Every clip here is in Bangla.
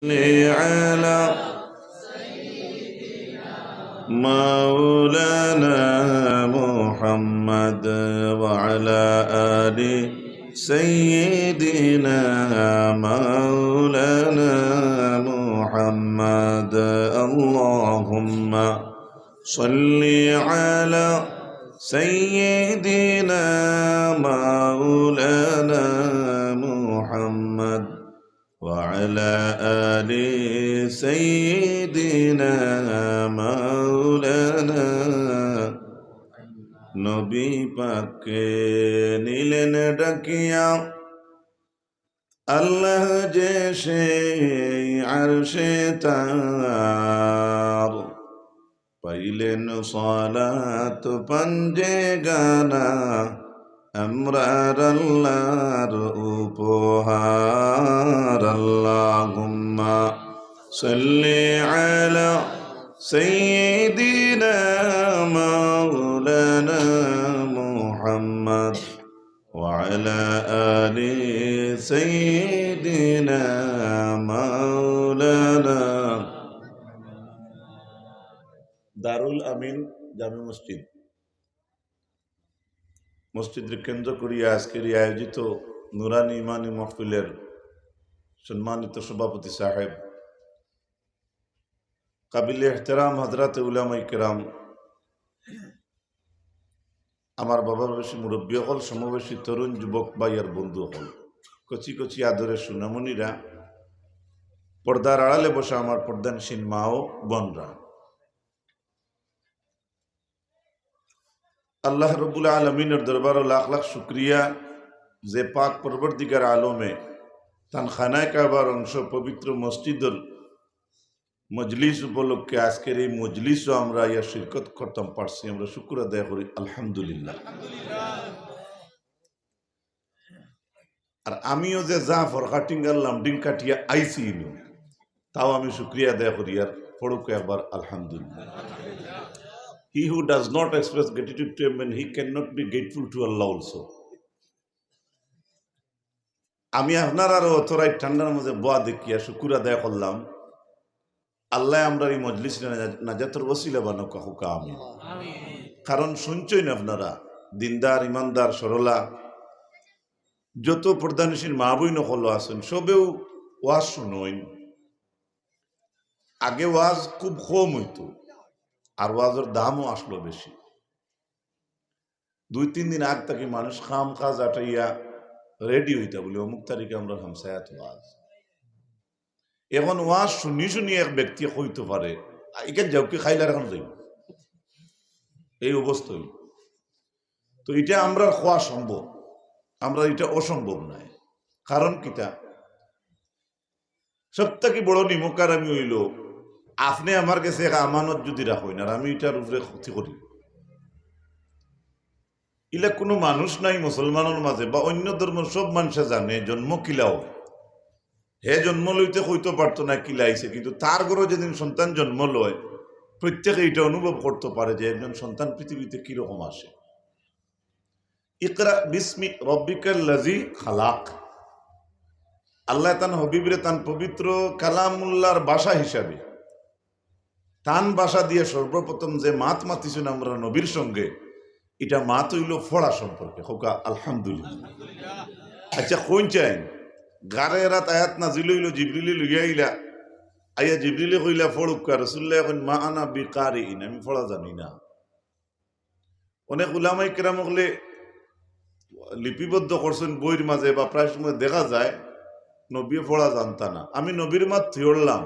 على مولانا محمد وعلى آل سيدنا مولانا محمد اللهم صل على سيدنا مولانا محمد وعلى آل سيدنا مولانا নবী পাককে নিলেন ডাকিয়া আল্লাহ যে সেই আরশে তার পাইলেন সালাত পঞ্জে গানা আমরার আল্লাহর উপহার আল্লাহুম্মা সাল্লি আলা সাইয়্যিদিনা মাওলানা মুহাম্মদ ওয়া আলা আলি সাইয়্যিদিনা মাওলানা। দারুল আমিন জামে মসজিদের কেন্দ্র করিয়া আজকের এই আয়োজিত নুরানি ইমানি মাহফিলের সম্মানিত সভাপতি সাহেব, কাবিলে ইহতেরাম হযরতে উলামায়ে কেরাম, আমার বাবার বেশি মুরব্বী হল, সমবেশী তরুণ যুবক ভাই আর বন্ধু হল, কচি কচি আদরের সুনামণিরা, পর্দার আড়ালে বসা আমার পর্দানসীন মা ও বোনরা, আল্লাহ রব্বুল আলমিনের দরবার লাখ লাখ শুক্রিয়া যে পাক পরবর্তীকার আলমে তান খানায় কাবার অংশ পবিত্র মসজিদুল মজলিস উপলক্ষে আজকের এই মজলিসও আমরা ইয়া শিরকত করতাম পারছি। আমরা শুকর আদায় করি আলহামদুলিল্লাহ। আর আমিও যে যা ফরকাটিং আল্লাম ডিং কাটিয়া আইসি তাও আমি শুক্রিয়া আদায় করি আর পড়ুক একবার আলহামদুলিল্লাহ। He who does not express gratitude to him, he cannot be grateful to Allah also. আমি আপনার আরো অতরাই ঠান্ডার মধ্যে বোয়া দেখিয়া শুকুর আদায় করলাম। আল্লাহ আমরা এই মজলিস নাজাতের ওসিলা বানাক হুকা আমিন। কারণ শুনছই না আপনারা, দিনদার ইমানদার সরলা যত প্রধানশীল মা বই নকল আছেন সবেও ওয়াজ শুনইন। আগে ওয়াজ খুব কম হইতো আর ওয়াজের দামও আসলো বেশি। 2-3 দিন আগ থেকে মানুষ খাম কাজ আটাইয়া রেডি হইতা বলে অমুক তারিখে আমরা হামসায়াত ওয়াজ। এখন ওয়াজ শুনি শুনি এক ব্যক্তি হইতে পারে এখানে যাও কি খাইলার এখন যাই, এই অবস্থায় তো এটা আমরা খোয়া সম্ভব, আমরা এটা অসম্ভব নয়। কারণ কিটা সব থেকে বড় নিমকার আমি হইল আপনি আমার কাছে এক আমানত যদি রাখেন আর আমি এটার উপরে ক্ষতি করি, ইলা কোনো মানুষ নাই মুসলমানের মাঝে বা অন্য ধর্মের সব মানুষে জানে জন্ম কিলাও, হে জন্ম লইতে হইতে পারতো না কিলাইছে, কিন্তু তার ঘরে যেদিন সন্তান জন্ম লয় প্রত্যেকে এটা অনুভব করতে পারে যে একজন সন্তান পৃথিবীতে কিরকম আসে। ইকরা বিসমি রব্বিকাল্লাযী খালাক, আল্লাহ তান হবিবরে তান পবিত্র কালামুল্লাহর ভাষা হিসাবে তান ভাষা দিয়ে সর্বপ্রথম যে মাত মাতিছেন আমরা নবীর সঙ্গে, এটা মাত হইল ফড়া সম্পর্কে হোকা আলহামদুলিল্লাহ। আচ্ছা কোন চাই গারে রাত আয়াত নাজিল হইল, জিবরিলে লইয়া আইলা, আইয়া জিবরিলে কইলা ফড়ুকা, রাসূলুল্লাহ কইন মা আনা বিকারিন, আমি ফড়া জানি না। অনেক উলামায়ে কেরাম হলে লিপিবদ্ধ করছেন বইয়ের মাঝে বা প্রায় সময় দেখা যায় নবী ফড়া জানতা না। আমি নবীর মাত থিয়রলাম,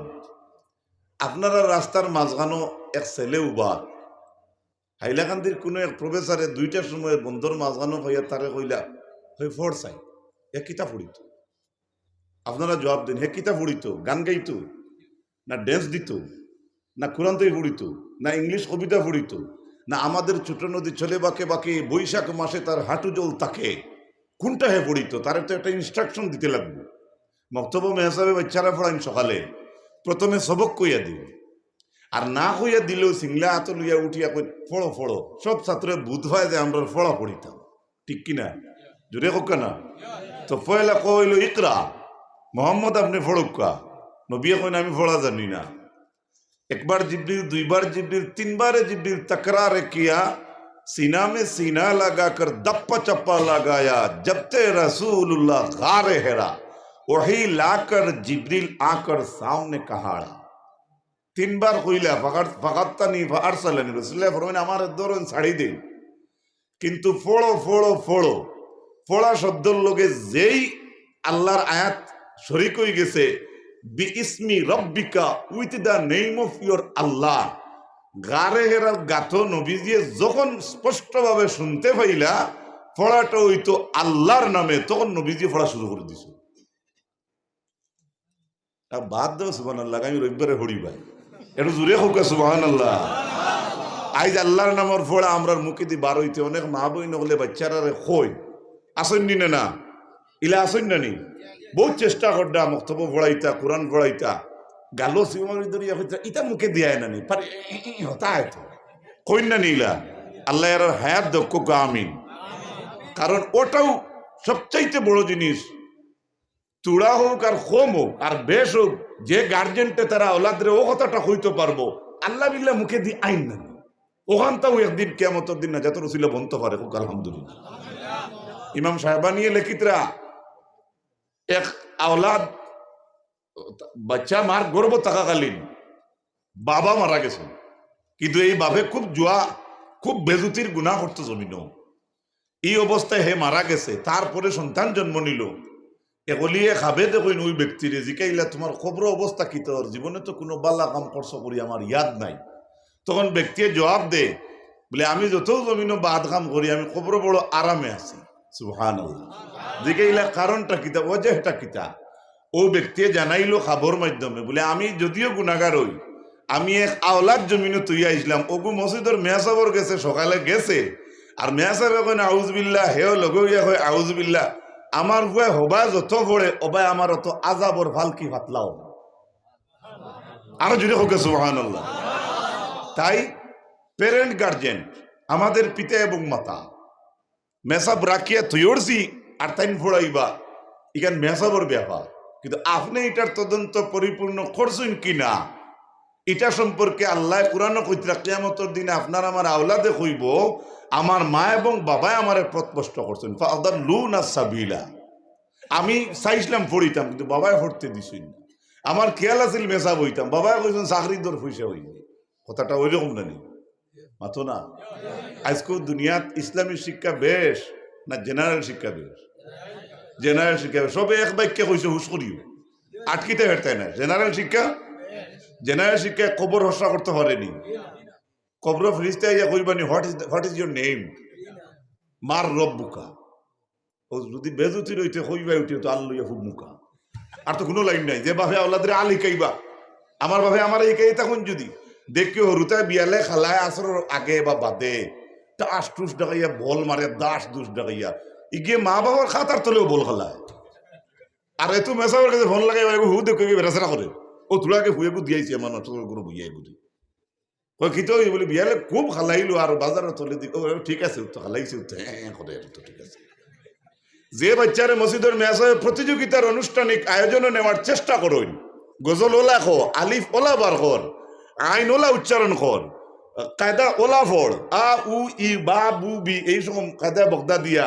আপনারা রাস্তার মাঝখানো এক ছেলে উবা হাইলাকান্দির কোনো এক প্রফেসরে 2টার সময় বন্ধর মাঝখানো হইয়া তারে কইলা হয়ে ফড় চাই, হে কিতা ফুড়িত, আপনারা জবাব দিন, হে কিতা ফুড়িত, গান গাইত না ড্যান্স দিত না কোরআন থেকে ফুড়িত না ইংলিশ কবিতা ফুড়িত না আমাদের ছোট নদী চলে বাঁকে বাঁকে বৈশাখ মাসে তার হাঁটু জল তাকে, কোনটা হে ফুড়িত? তার তো একটা ইনস্ট্রাকশন দিতে লাগবে। মক্তব্য মেহসাবে বাচ্চারা পড়াইন সকালে প্রথমে সবক কইয়া দিবে, আর না হইয়া দিলেও সিংলা হাত লইয়া উঠিয়া কই ফড়ো ফড়ো, সব ছাত্রে বুধ হয় যে আমরা ফড়া পড়িতাম, ঠিক কিনা? জোরে হোক না? তো পয়লা কইল ইকরা, মোহাম্মদ আপনি ফড়ুকা, নবী এখন আমি পড়া জানি না। একবার জিবরিল, দুইবার জিবরিল, তিনবারে জিবরিল तकरार किया, सीना में सीना लगाकर दप्पा चप्पा लगाया, जब ते रसूलुल्लाह गारे हेरा, वही लाकर जिबरिल आकर सामने कहाड़ा। তিনবার কইলা ফাকাত্তানি ফাআরসালানি, রাসূলুল্লাহ ফরমানে আমার দরন ছাড়ি দিন, কিন্তু ফোড়ো ফোড়ো ফোড়ো ফোড়া শব্দের লগে যেই আল্লাহর আয়াত শরীক হয়ে গেছে, বি ইসমি রব্বিকা, with the name of your Allah, গারে হেরার গাথো নবীজি যখন স্পষ্টভাবে শুনতে পাইলা ফোড়াটা হইতো আল্লাহর নামে, তখন নবীজি ফোড়া শুরু করে দিছে। বাদ দেও সুবহানাল্লাহ, আমি রবিবারে হরি ভাই একটু জুড়ে হোক সুবহানাল্লাহ। আইজ আল্লাহর নামের ফোড়া আমরার মুখে দি বার হইতে অনেক মা বই নহলে বাচ্চারা কই আসেননি না, ইলা আসেন না নি, বহুত চেষ্টা করডা মক্তব পড়াইতা, কোরআন পড়াইতা, গালো সিমারি দরিয়া হইতা, ইটা মুখে দিয়ায় না নি পারে হতায় তো কই না নিলা। আল্লাহ এর হায়াত দক্ষ আমিন। কারণ ওটাও সবচাইতে বড় জিনিস, তুড়া হোক আর হোম হোক আর বেশ হোক, যে গার্জেনটে তারা ওলাদরে ও কথাটা হইতে পারবো আল্লাহ বিল্লাহ মুখে দি আইন না, ওখানটাও একদিন কিয়ামতের দিন না যত রসিলা বনতে পারে হোক আলহামদুলিল্লাহ। ইমাম সাহেবানিয়ে লেখিতরা এক আওলাদ বাচ্চা মার গর্ব থাকাকালীন বাবা মারা গেছে, কিন্তু এই বাবে খুব জুয়া খুব বেজুতির গুনাহ করতো জমিন, এই অবস্থায় হে মারা গেছে। তারপরে সন্তান জন্ম নিল, এগলিয়ে খাবে দেখুন ওই ব্যক্তিরে জিকাইলা তোমার খবর অবস্থা কি, তোর জীবনে তো কোনো বাল্লা কাম করছো করি আমার ইয়াদ নাই। তখন ব্যক্তি জবাব দে বলে আমি যত জমিনও বাদ কাম করি আমি খবর বড় আরামে আছি। সুবহানাল্লাহ। জিকাইলা কারণটা কিতা, ওজহটা কিতা? ও ব্যক্তি জানাইলো খাবর মাধ্যমে বলে আমি যদিও গুনাহগার হই, আমি এক আওলাদ জমিনে তুই আইসলাম, ওগু মসজিদের মেয়াসাবর গেছে সকালে গেছে, আর মেয়াসাব এখন আউজবিল্লাহ, হেও লগইয়া হয় আউজবিল্লাহ, আমার ভয় হবা যত পড়ে ওবাই আমার অত আজাবর ফালকি ফাতলাও আরো জুড়ে হোক সুবহানাল্লাহ। তাই প্যারেন্ট গার্জেন আমাদের পিতা এবং মাতা মেসাব রাখিয়া তুইছি আর তাইন ফোড়াইবা, ইখান মেসাবর ব্যাপার, কিন্তু আপনি এটার তদন্ত পরিপূর্ণ করছেন কিনা এটা সম্পর্কে আল্লাহ কুরআন কইতরা কিয়ামতের দিনে আপনার আমার আওলাদে কইব আমার মা এবং বাবাই আমার পথ স্পষ্ট করছেন, ফাদাল্লুনা সাবিলা। আমি চাইছিলাম পড়িতাম কিন্তু বাবাই পড়তে দিছেন না, আমার খেয়াল আছিল মেসাব হইতাম, বাবাই কইছেন চাকরির দর পয়সা হইবে, কথাটা ওই রকম না নি মাতো না। আজকে দুনিয়াত ইসলামী শিক্ষা বেশ না জেনারেল শিক্ষা বেশ? জেনারেল শিক্ষা সবে এক বাক্যে কইছে হুশ করিও, আটকিতে হেরতাই না। জেনারেল শিক্ষা, জেনারেল শিক্ষায় কবর হসা করতে পারেনি, কবর ফিরিস্তে ইয়া কইবানি হোয়াট ইজ ইউর নেম, মার রব্বুকা, ও যদি বেজুতি রইতে কইবাই উঠে তো আল্লাহ খুব মুখা, আর তো কোনো লাইন নাই। যে বাপে আওলাদের আলী কাইবা, আমার বাপে আমার এই কাই তখন যদি দেখে হরুতায় বিয়ালে খালায় আসর আগে বা বাদে টাস টুস ডাকাইয়া বল মারে, দাস দুস ডাকাইয়া ইগে মা বাবার খাতার তলেও বল খালায়, আর এত মেসাবের কাছে ফোন লাগাই হু দেখে বেড়াচেরা করে, ও তোলাকে হুয়ে দিয়েছি আমার কোনো বুঝিয়াই বুঝি ওই খিত বলে বিয়ালে খুব খালাইলো আর বাজারে তলে দিক ঠিক আছে তো খালাইছে, হ্যাঁ করে তো ঠিক আছে। যে বাচ্চারে মসজিদের মেসাবে প্রতিযোগিতার আনুষ্ঠানিক আয়োজনে নেওয়ার চেষ্টা করুন, গজল ওলা খো, আলিফ ওলা বার কর, আইন ওলা উচ্চারণ কর, কায়দা ওলা ফড়, আ উ ই বা বু বি এই সব কায়দা বগদা দিয়া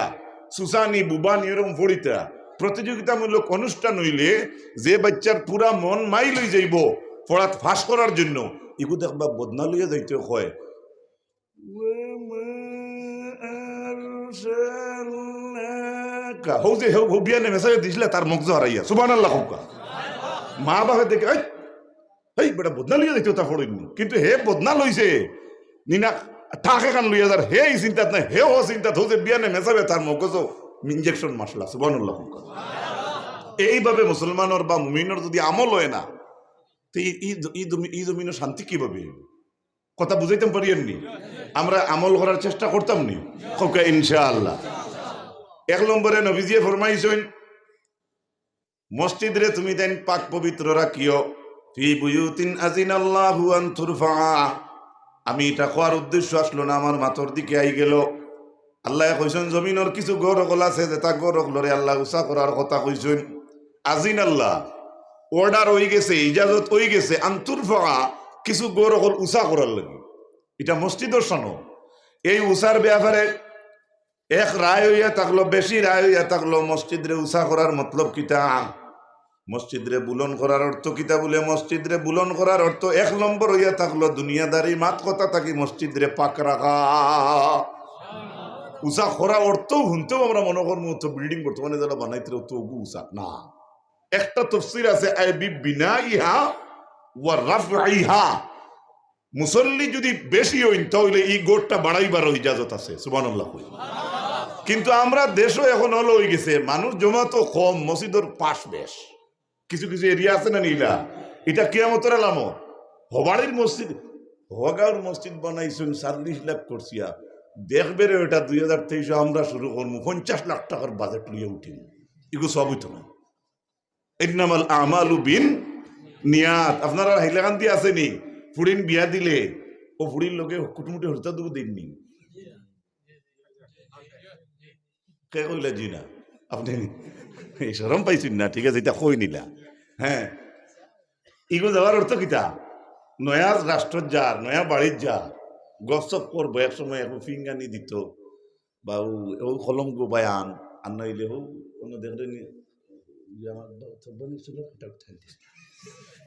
সুসানি বুবানি এরকম ফড়িতা প্রতিযোগিতামূলক অনুষ্ঠান হইলে যে বাচ্চার পুরা মন মাই লই যাইব পড়াত ফাঁস করার জন্য, এগু দেখবা বদনা লইয়া যাইতে হয়। বিয়ানে মেসাজে দিছিলে তার মগজ হারাইয়া সুবহানাল্লাহ হুকা মা বাপে দেখে এই বেটা বদনা লইয়া যাইতে তা পড়িনি, কিন্তু হে বদনা লইছে নিনা ঠাকে কান লইয়া যার হে চিন্তাত নাই, হে ও চিন্তাত হচ্ছে বিয়ানে মেসাবে তার মগজ ইনজেকশন মাসলা সুবহানাল্লাহ হুকা। এইভাবে মুসলমানের বা মুমিনের যদি আমল হয় না তো এই জমিনের শান্তি কিভাবে? কথা বুঝাইতাম পারিয়েননি? আমরা আমল করার চেষ্টা করতাম নি ইনশাআল্লাহ। এক নম্বরে নবীজি ফরমাইছেন মসজিদ রে তুমি দেন পাক পবিত্র রাখিও, ফি বুয়ুতিন আযিনাল্লাহু আন তুরফা। আমি এটা কোয়ার উদ্দেশ্য আসলো না, আমার মাথার দিকে আই গেল। আল্লাহ কইছেন জমিনের কিছু গড় গল আছে, যেটা গড় গলরে আল্লাহ উঁচা করার কথা কইছেন। আজিন আল্লাহ অর্ডার হয়ে গেছে, ইজাজত হয়ে গেছে আন্তুরফা কিছু গৌর হল উষা করার লাগে। এটা মসজিদের সনদ। এই উষার ব্যাপারে এক রায় হইয়া থাকলো, বেশি রায় হইয়া থাকলো। মসজিদরে উষা করার মতলব কিতা, মসজিদরে বুলন করার অর্থ কিতা বলে, মসজিদরে বুলন করার অর্থ এক নম্বর হইয়া থাকলো দুনিয়াদারি মাত কথা থাকি মসজিদরে পাক রাখা। উষা করা অর্থ শুনতেও আমরা মনে করবো তো বিল্ডিং করতে মানে যারা বানাইতে তো উষা না। একটা তফসির আছে বিনাইহা ওয়া রাফইহা, মুসল্লি যদি বেশি হইন তাহলে এই গোটটা বাড়াইবার ইজাজত আছে, সুবহানাল্লাহ। কিন্তু আমরা দেশও এখন হলো হয়ে গেছে, মানুষ জমা তো কম, মসজিদের পাশ বেশ কিছু কিছু এরিয়া আছে না নীলা, এটা কিয়ামতের আলামত। হবাড়ির মসজিদ, হগাঁওর মসজিদ বানাইছেন 40 লাখ করছিয়া, দেখবে রে ওটা 2023 আমরা শুরু করবো 50 লাখ টাকার বাজেট লিয়ে উঠিন, এগুলো সব হইতো না। ইন্নামাল আমালু বিন নিয়াত। আপনারা হাইলাকান্দি আসেনি, ফুড়িন বিয়া দিলে ও ফুড়ির লোকে কুটুমুটি হরতা দুটো দিননি, কে কইলা জি না আপনি শরম পাইছেন না, ঠিক আছে এটা কই নিলা। হ্যাঁ, ইগো যাওয়ার অর্থ কিতা, নয়া রাষ্ট্র যার, নয়া বাড়ির যার গপসপ করবো, এক সময় এখন ফিঙ্গানি দিত বা ও কলঙ্ক বায়ান আর নইলে হোক অন্য দেখলে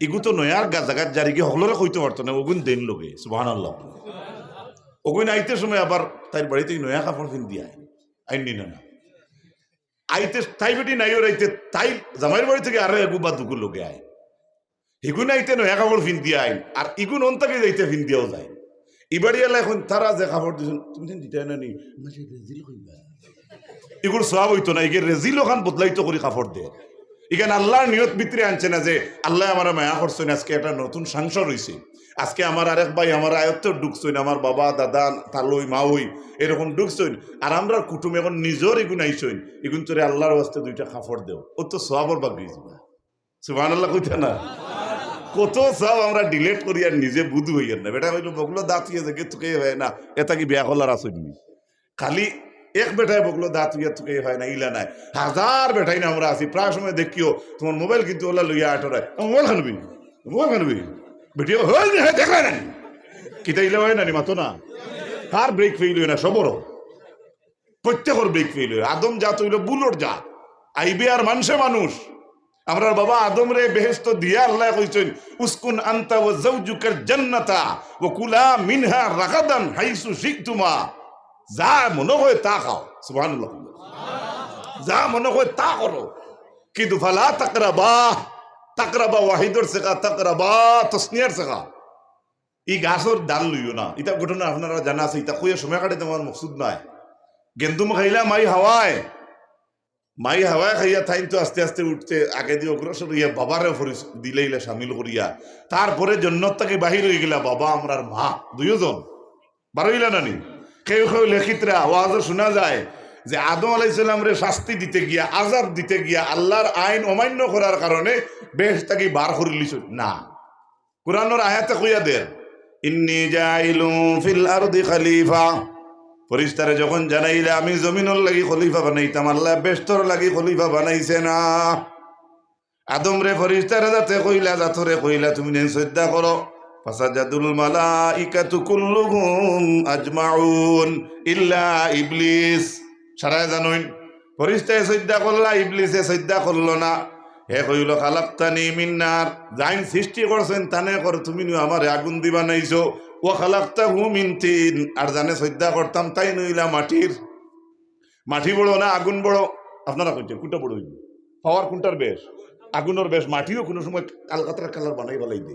ইগু তো নয়ার জায়গার জারি গিয়ে হলরে কইতে পারতো না, ওগুন দেন লোকে, সুবহানাল্লাহ। ওগুন আইতে সময় আবার তাই বাড়িতে নয়া কাপড় কিন দিয়ে আইনি না আইতে তাই বেটি নাইও রাইতে তাই জামাইয়ের বাড়ি থেকে আরো এগু বা দুগুর লোকে আয়, ইগুন আইতে নয়া কাপড় ফিন দিয়ে আইন, আর ইগুন অন্তাকে যাইতে ফিন দিয়েও যায়। ইবাড়ি এলা এখন তারা যে কাপড় দিয়েছেন তুমি দিতে না নি, এগুলো সব হইতো না, এগুলো রেজিল ওখান বদলাইতো করে কাপড় দেয়। এখানে আল্লাহর নিয়ত ভিতরে আনছে না যে আল্লাহ আমার মায়া করছেন, আজকে একটা নতুন সংসার হয়েছে, আজকে আমার আরেক ভাই আমার আয়ত্ত ঢুকছেন, আমার বাবা দাদা তালই মাওই এরকম ঢুকছেন, আর আমরা কুটুম এখন নিজের এগুন আইসইন, এগুন তোরে আল্লাহর ওয়াস্তে 2টা কাপড় দেও, ও তো সবর বাকি সুবহানাল্লাহ কইতে না। কত সব আমরা ডিলেট করি আর নিজে বুধ হইয়েন না। বেটা হইলো বগলো দাঁত হইয়া যে তুকে হয় না, এটা কি বিয়া করলার আসেননি, খালি এক বেটায় বগলো দাঁত হইয়া তুকে হয় না, ইলা নাই হাজার বেটাই না আমরা আছি। প্রায় সময় দেখিও তোমার মোবাইল কিন্তু ওলা লইয়া আটরায়, মোবাইল খানবি বেটিও হয়ে দেখা নাই কিতা ইলা হয় না নি মাতো না, কার ব্রেক ফেইল হয় না, সবরও প্রত্যেকের ব্রেক ফেইল হয়। আদম জাত হইল বুলোর জাত, আইবে আর মানুষ। আমরা বাবা আদম রে বেহেশত দিয়া আল্লাহ কইছেন উসকুন আনতা ওয়া যাওজুকার জান্নাতা ওয়া কুলা মিনহা রাগাদান হাইসু শিকতুমা, যা মনে হয় তা খাও, সুবহানাল্লাহ, যা মনে হয় তা করো, কিন্তু ফালা তাকরাবা ওয়াহিদর সেকা তাকরাবা তসনিয়ার সেকা, এই গাছর ডাল লইও না। এটা ঘটনা আপনারা জানা আছে, এটা কইয়া সময় কাটে তোমার মকসুদ নাই। গেন্দুম খাইলা মাই হাওয়ায় খাইয়া থাইন তো আস্তে আস্তে উঠতে আগে দিয়ে অগ্রসর হইয়া বাবারে দিলেইলা সামিল করিয়া, তারপরে জন্নত থেকে বাহির হয়ে গেলা বাবা আমরার মা দুইজন বার হইলা নানি। কেউ লেখিতরা ওয়াজও শোনা যায় যে আদম আলাইহিস সালাম রে শাস্তি দিতে গিয়া, আযাব দিতে গিয়া আল্লাহর আইন অমান্য করার কারণে বেশ তাকে বার করিলিস না। কুরআনের আয়াতে কইয়া দেন ইন্নী জাইলু ফিল আরদি খলিফা, ফেরেশতারে যখন জানাইলে আমি জমিনের লাগি খলিফা বানাইতাম, আল্লাহ বেশতর লাগি খলিফা বানাইছে না। আদম রে ফেরেশতারে যাতে কইলা, জাতরে কইলা তুমি নেন শ্রদ্ধা করো, ফাসাজাদুল মালাইকাতু কুল্লুহুম আজমাউন ইল্লা ইবলিস, সারায় জানুন ফেরেশতায়ে শ্রদ্ধা করলা, ইবলিসে শ্রদ্ধা করলো না। হে কইল খালাকতানি মিন নার, যাইন সৃষ্টি করছেন তানে কর, তুমি আমারে আগুন দি বানাইছো। ও খালাকতাহু মিন তিন, আর জানে শ্রদ্ধা করতাম তাই নইলা মাটির। মাটি বড় না আগুন বড়? আপনারা কইছেন কোনটা বড় হইবে? পাওয়ার কোনটার বেশ? আগুনের বেশ। মাটিও কোনো সময় কালকাতার কালার বানাই ফেলাই দে।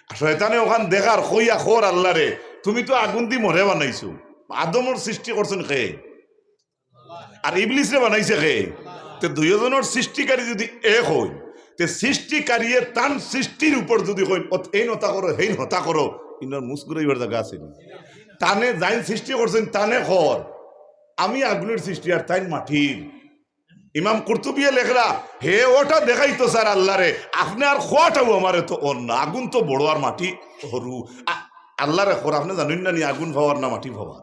শয়তানে ওখান দেখার কইয়া খোর আল্লাহ রে তুমি তো আগুন দি মরে বানাইছো। আদমর সৃষ্টি করছেন কে? আর ইবলিস রে বানাইছে কে? তো দুইজনের সৃষ্টিকারী যদি এক হই, তে সৃষ্টিকারীয়ে তান সৃষ্টির উপর যদি কই এই নতা করো হেই হতা করো, ইনার মুসগুরাইবার জায়গা আছে না। তানে যাইন সৃষ্টি করছেন তানে খর, আমি আগুনের সৃষ্টি আর তাই মাটির। ইমাম কুরতুবিয়ে লেখরা হে ওটা দেখাইতো স্যার আল্লাহ রে, আপনি আর খোয়াটাও আমারে তো অন্য, আগুন তো বড় আর মাটি সরু। আল্লাহ রে খর আপনি জানেন না নি আগুন পাওয়ার না মাটি পাওয়ার?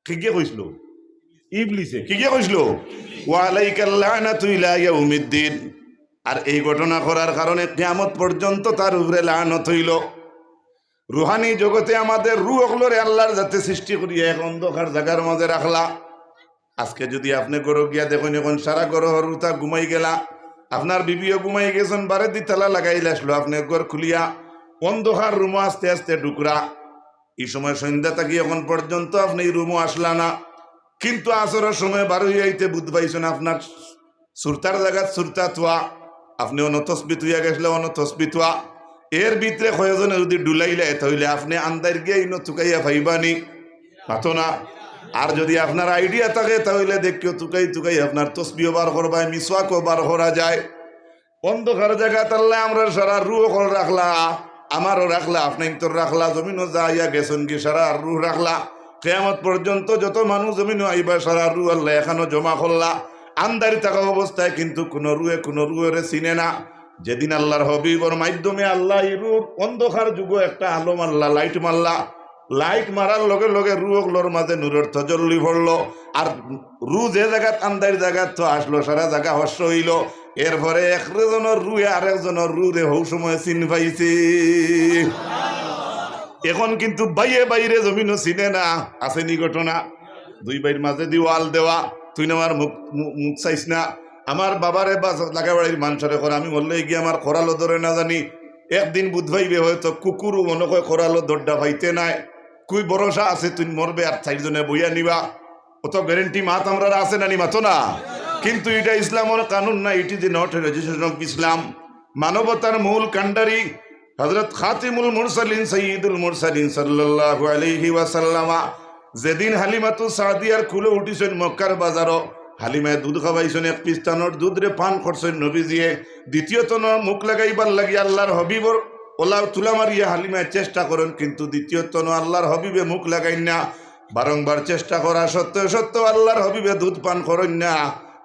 কি গিয়ে কইছিল ইবলিসে? কি গিয়ে কইছিল ওয়া আলাইকাল লানাতু ইলা ইয়াউমিদ্দিন, আর এই ঘটনা করার কারণে কিয়ামত পর্যন্ত তার উপরে লানত হইল। রুহানি জগতে আমাদের রুহগুলোরে আল্লাহর যাতে সৃষ্টি করিয়া এক অন্ধকার জায়গার মাঝে রাখলা। আজকে যদি আপনি গরো গিয়া দেখুন এখন সারা গরো রুতা ঘুমাই গেলা, আপনার বিবিও ঘুমাই গেছেন, বারে দি তালা লাগাইলে আসলো, আপনি ঘর খুলিয়া অন্ধকার রুমো আস্তে আস্তে ঢুকরা। এই সময় সন্ধ্যা থাকি এখন পর্যন্ত আপনি এই রুমও আসলা না, কিন্তু আসরের সময় বারো হইয়াইতে বুধ পাইছেন আপনার সুরতার জায়গা সুরতা তোয়া, আপনি অনতসবি তুইয়া গেছলে অনতসবি তোয়া। এর ভিতরে কয়েকজনে যদি ডুলাইলে তাহলে আপনি আন্দার গিয়ে ইনো চুকাইয়া পাইবানি, পাতো না। আর যদি আপনার আইডিয়া থাকে তাহলে দেখিও চুকাই চুকাই আপনার তসবিও বার করবা, মিসওয়াকও বার করা যায়। অন্ধকার জায়গা তাহলে আমরা সারা রুহ রাখলা, আমারও রাখলা, আপনি তোর রাখলা, জমিনও যাইয়া গেছেন কি সারা রুহ রাখলা। কিয়ামত পর্যন্ত যত মানুষ জমিনও আইবা সারা রুহ আল্লাহ এখানো জমা করলা। আন্দারি থাকা অবস্থায় কিন্তু কোনো রুহের চিনে না। যেদিন আল্লাহর হবিবর মাধ্যমে আল্লাহ এই রুহ অন্ধকার যুগ একটা আলো মারলা, লাইট মারলা, লাইট মারার লগে লগে রুহগুলোর মাঝে নূরের তজল্লি পড়লো। আর রু যে জায়গাত আন্দারি জায়গাত তো আসলো, সারা জায়গা হর্ষ হইল। এরপরে একজনের রুহে আরেকজনের রুরে হৌ সময় চিন পাইছে। এখন কিন্তু বাইরে বাইরে জমিনও চিনে না। আসেনি ঘটনা? দুই বাইর মাঝে দি ওয়াল দেওয়া, তুই না আমার মুখ চাইস না। আমার বাবারে বা লাগাবাড়ির মানুষের করে আমি বললে গিয়ে আমার খরালো ধরে না জানি, একদিন বুধ ভাইবে হয়তো কুকুরও মনে করে খরালো দরটা পাইতে নাই। কুই ভরসা আছে তুই মরবে আর চারজনে বইয়া নিবা, অত গ্যারেন্টি মাত আমরা আছে না নি মাতো না। কিন্তু এটা ইসলামের কানুন না, it is not registration of Islam. মানবতার মূল কান্ডারি হযরত খাতিমুল মুরসালিন সাইয়্যিদুল মুরসালিন সাল্লাল্লাহু আলাইহি ওয়াসাল্লাম যেদিন হালিমাতু সাদিয়ার খুলে উঠিছেন মক্কার বাজারও, হালিমায় দুধ খাওয়াইছেন, এক পিস্তানোর দুধ রে পান করছেন নবীজিয়ে। দ্বিতীয়ত মুখ লাগাইবার লাগি আল্লাহর হবিবর ওলা তুলা মারিয়া হালিমায় চেষ্টা করেন, কিন্তু দ্বিতীয়ত আল্লাহর হবিবে মুখ লাগাই না। বারংবার চেষ্টা করা সত্ত্বেও সত্ত্বেও আল্লাহর হবিবে দুধ পান করেন না।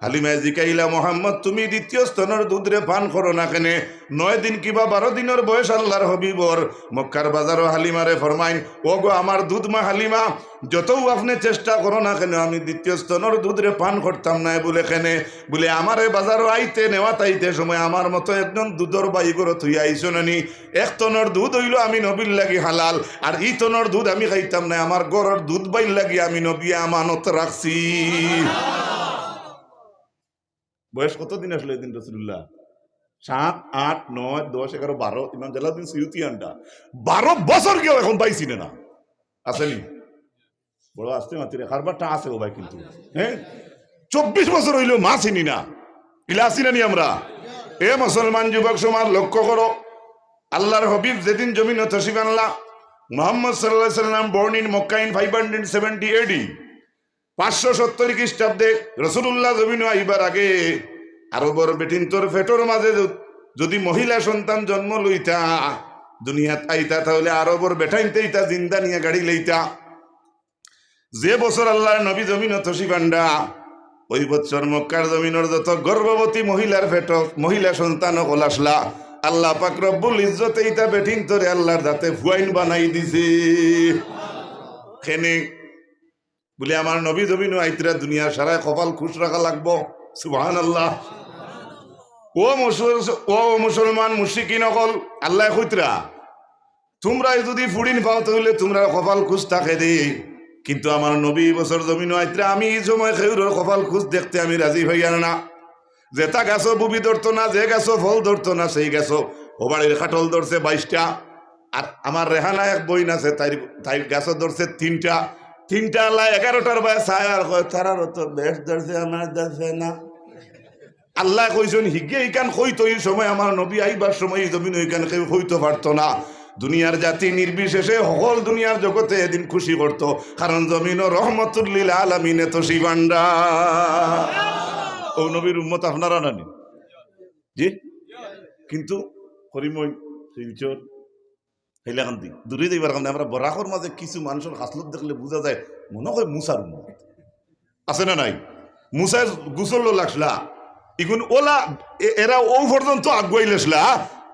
হালিমায় জিকাইলা, মোহাম্মদ তুমি দ্বিতীয় স্তনের দুধরে পান করো না কেনে? 9 দিন কিবা 12 দিনের বয়স আল্লাহর হবিবর। মক্কার বাজারও হালিমারে ফরমাইন, ও গো আমার দুধ মা হালিমা, যতও আপনি চেষ্টা করো না কেন আমি দ্বিতীয় স্তনের দুধরে পান করতাম না। বলে কেনে? বলে আমারে বাজারও আইতে নেওয়া তাইতে সময় আমার মতো একজন দুধর বাই করে তুই আইসো নানি। 1 টনের দুধ হইল আমি নবীর লাগি হালাল, আর ই টনের দুধ আমি খাইতাম না। আমার গরর দুধ বাইর লাগি আমি নবী আমানত রাখছি। বয়স কতদিন আসলো এদিন রসুল্লাহ? 7, 8, 9, 10, 11, 12। ইমাম জালালউদ্দিন সুয়ুতী আনটা 12 বছর কেউ এখন পাইছি না, আসেনি? বড় আসতে মাত্র কারবারটা আছে ও ভাই, কিন্তু হ্যাঁ 24 বছর হইল মা চিনি না, ইলা আসি না নি আমরা? এ মুসলমান যুবক সমাজ লক্ষ্য করো, আল্লাহর হবিব যেদিন জমিন তশরিফ আনলা, মুহাম্মদ সাল্লাল্লাহু আলাইহি সাল্লাম born in Mecca in 570 AD, 570 খ্রিস্টাব্দে রসুল্লাহ জমিন আইবার আগে আরবর বেটিন তোর ফেটোর মাঝে যদি মহিলা সন্তান জন্ম লইতা দুনিয়াত আইতা, তাহলে আরবর বেটাইতে ইতা জিন্দা নিয়ে গাড়ি লইতা। যে বছর আল্লাহর নবী জমিন তশরিফ আনডা, ওই বছর মক্কার জমিনের যত গর্ভবতী মহিলার ফেট মহিলা সন্তান হল আসলা, আল্লাহ পাক রব্বুল ইজ্জতে ইতা বেটিন তোরে আল্লাহর দাতে ফুয়াইন বানাই দিছে। খেনে বলে আমার নবী জমিন আইতরা দুনিয়া সারায় কপাল খুশ রাখা লাগবো। সুবহানাল্লাহ। ও মুসলমান মুশরিকিন নকল, আল্লাহ কইতরা তোমরা যদি ফুড়িন পাও তাহলে তোমরা কপাল খুশ থাকে দে, কিন্তু আমার নবী বছর জমিন আইতরা আমি এই সময় খেউরের কপাল খুশ দেখতে আমি রাজি হইয়ার না। যেটা গাছও বুবি ধরতো না, যে গাছও ফল ধরতো না, সেই গাছও ও বাড়ির খাটল ধরছে 22টা। আর আমার রেহানা এক বইন আছে, তাই গাছও ধরছে 3টা আল্লাহ 11টার বায় ছায় আর তারার তো বেশ ধরছে, আমার ধরছে না। আল্লাহ কইছেন হিগে ইকান হইতো এই সময় আমার নবী আইবার সময় জমিন ওইখান কেউ হইতে পারতো না। দুনিয়ার জাতি নির্বিশেষে সকল দুনিয়ার জগতে এদিন খুশি করত, কারণ জমিন রহমতুল লিল আলামিন তো শিবান্ডা। ও নবীর উম্মত আপনারা নানি জি, কিন্তু হরিময় শিলচর হেলাকান্তি দূরে যাইবার কারণে আমরা বরাকর মাঝে কিছু মানুষের হাসলত দেখলে বোঝা যায় মনে হয় মুসার উম্মত আছে না নাই? মুসায় গুসল লাগলা ইগুন ওলা এরা ও পর্যন্ত আগুয়াইলেসলা।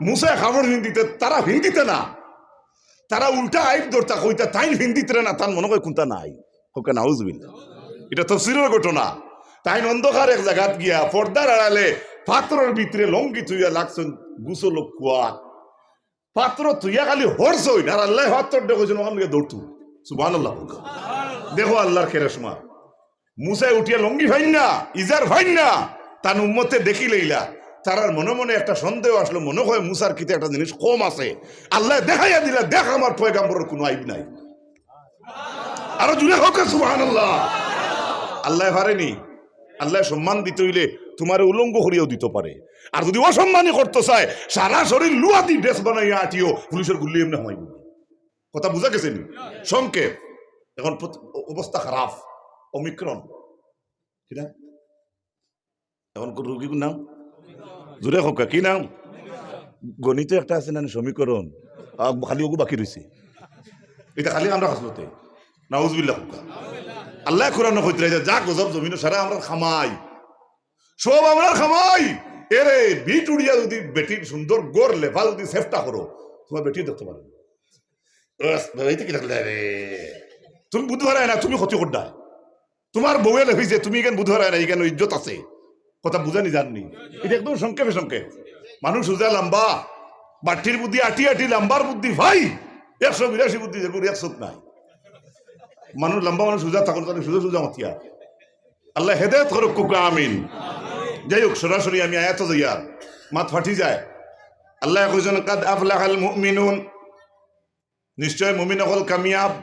মুসায় খাবার হিন্দিতে, তারা হিন্দিতে না, তারা উল্টা আইব ধরতা কইতা তাই হিন্দিতে না, তার মনে হয় কোনটা নাই হোক নাউজুবিল্লাহ। এটা তাফসীরের ঘটনা। তাই অন্ধকার এক জায়গাত গিয়া পর্দার আড়ালে পাত্রর ভিতরে লঙ্গি তুইয়া লাগছেন গুছল কুয়া পাত্র তুইয়া খালি হরস হইন আর আল্লাহ পাত্র দেখেছেন ওখান থেকে দৌড়তু সুবহানাল্লাহ। দেখো আল্লাহর কেরেশমা মুসাই উঠিয়া লঙ্গি ভাইন না ইজার ভাইন না তার উম্মতে দেখি লইলা তারার মনে মনে একটা সন্দেহ আসলো মনে হয় মুসার কিতে একটা জিনিস কম আছে আল্লাহ দেখাইয়া দিলা দেখ আমার পয়গাম্বরের কোনো আইব নাই আরো জুড়ে হোক সুবহানাল্লাহ। আল্লাহ পারেনি আল্লাহ সম্মান দিতে হইলে তোমার উলঙ্গ করিয়াও দিতে পারে আর যদি অসম্মানই করতে চায় সারা শরীর লুয়া দি ড্রেস বানাইয়া আটিও পুলিশের গুল্লি এমনি হয় কথা বুঝা গেছে নি সংক্ষেপ এখন অবস্থা খারাপ অমিক্রণ কি না এখন রোগীর নাম জোরে হোক কি নাম গণিত একটা আছে না সমীকরণ খালি ওগু বাকি রয়েছে এটা খালি আমরা হাসলতে নাউজুবিল্লাহ আল্লাহ কোরআন কইতে যা গজব জমিন সারা আমরা খামাই সব আমরা খামাই এরে বিট উড়িয়া যদি বেটির সুন্দর গোর লেভেল যদি সেফটা করো তোমার বেটি দেখতে পারো তুমি বুধ হারায় না তুমি ক্ষতি করডা তোমার বউয়ে লেভিছে তুমি এখানে বুধ হারায় না এখানে ইজ্জত আছে কথা বুঝানি জাননি এটা একদম সংক্ষেপে সংক্ষেপ মানুষ সোজা লম্বা বাটির বুদ্ধি আটি আটি লম্বার বুদ্ধি ভাই 182 বুদ্ধি যেগুলো 100 নাই মানুষ লম্বা মানুষ সোজা থাকুন তাহলে সোজা সোজা মাতিয়া আল্লাহ হেদায়েত করুক কুকা আমিন। যাই হোক সরাসরি আমি আয়াত যাইয়া মাত ফাটি যায় আল্লাহ কইছেন কাদ আফলাহাল মুমিনুন নিশ্চয় মুমিন হল কামিয়াব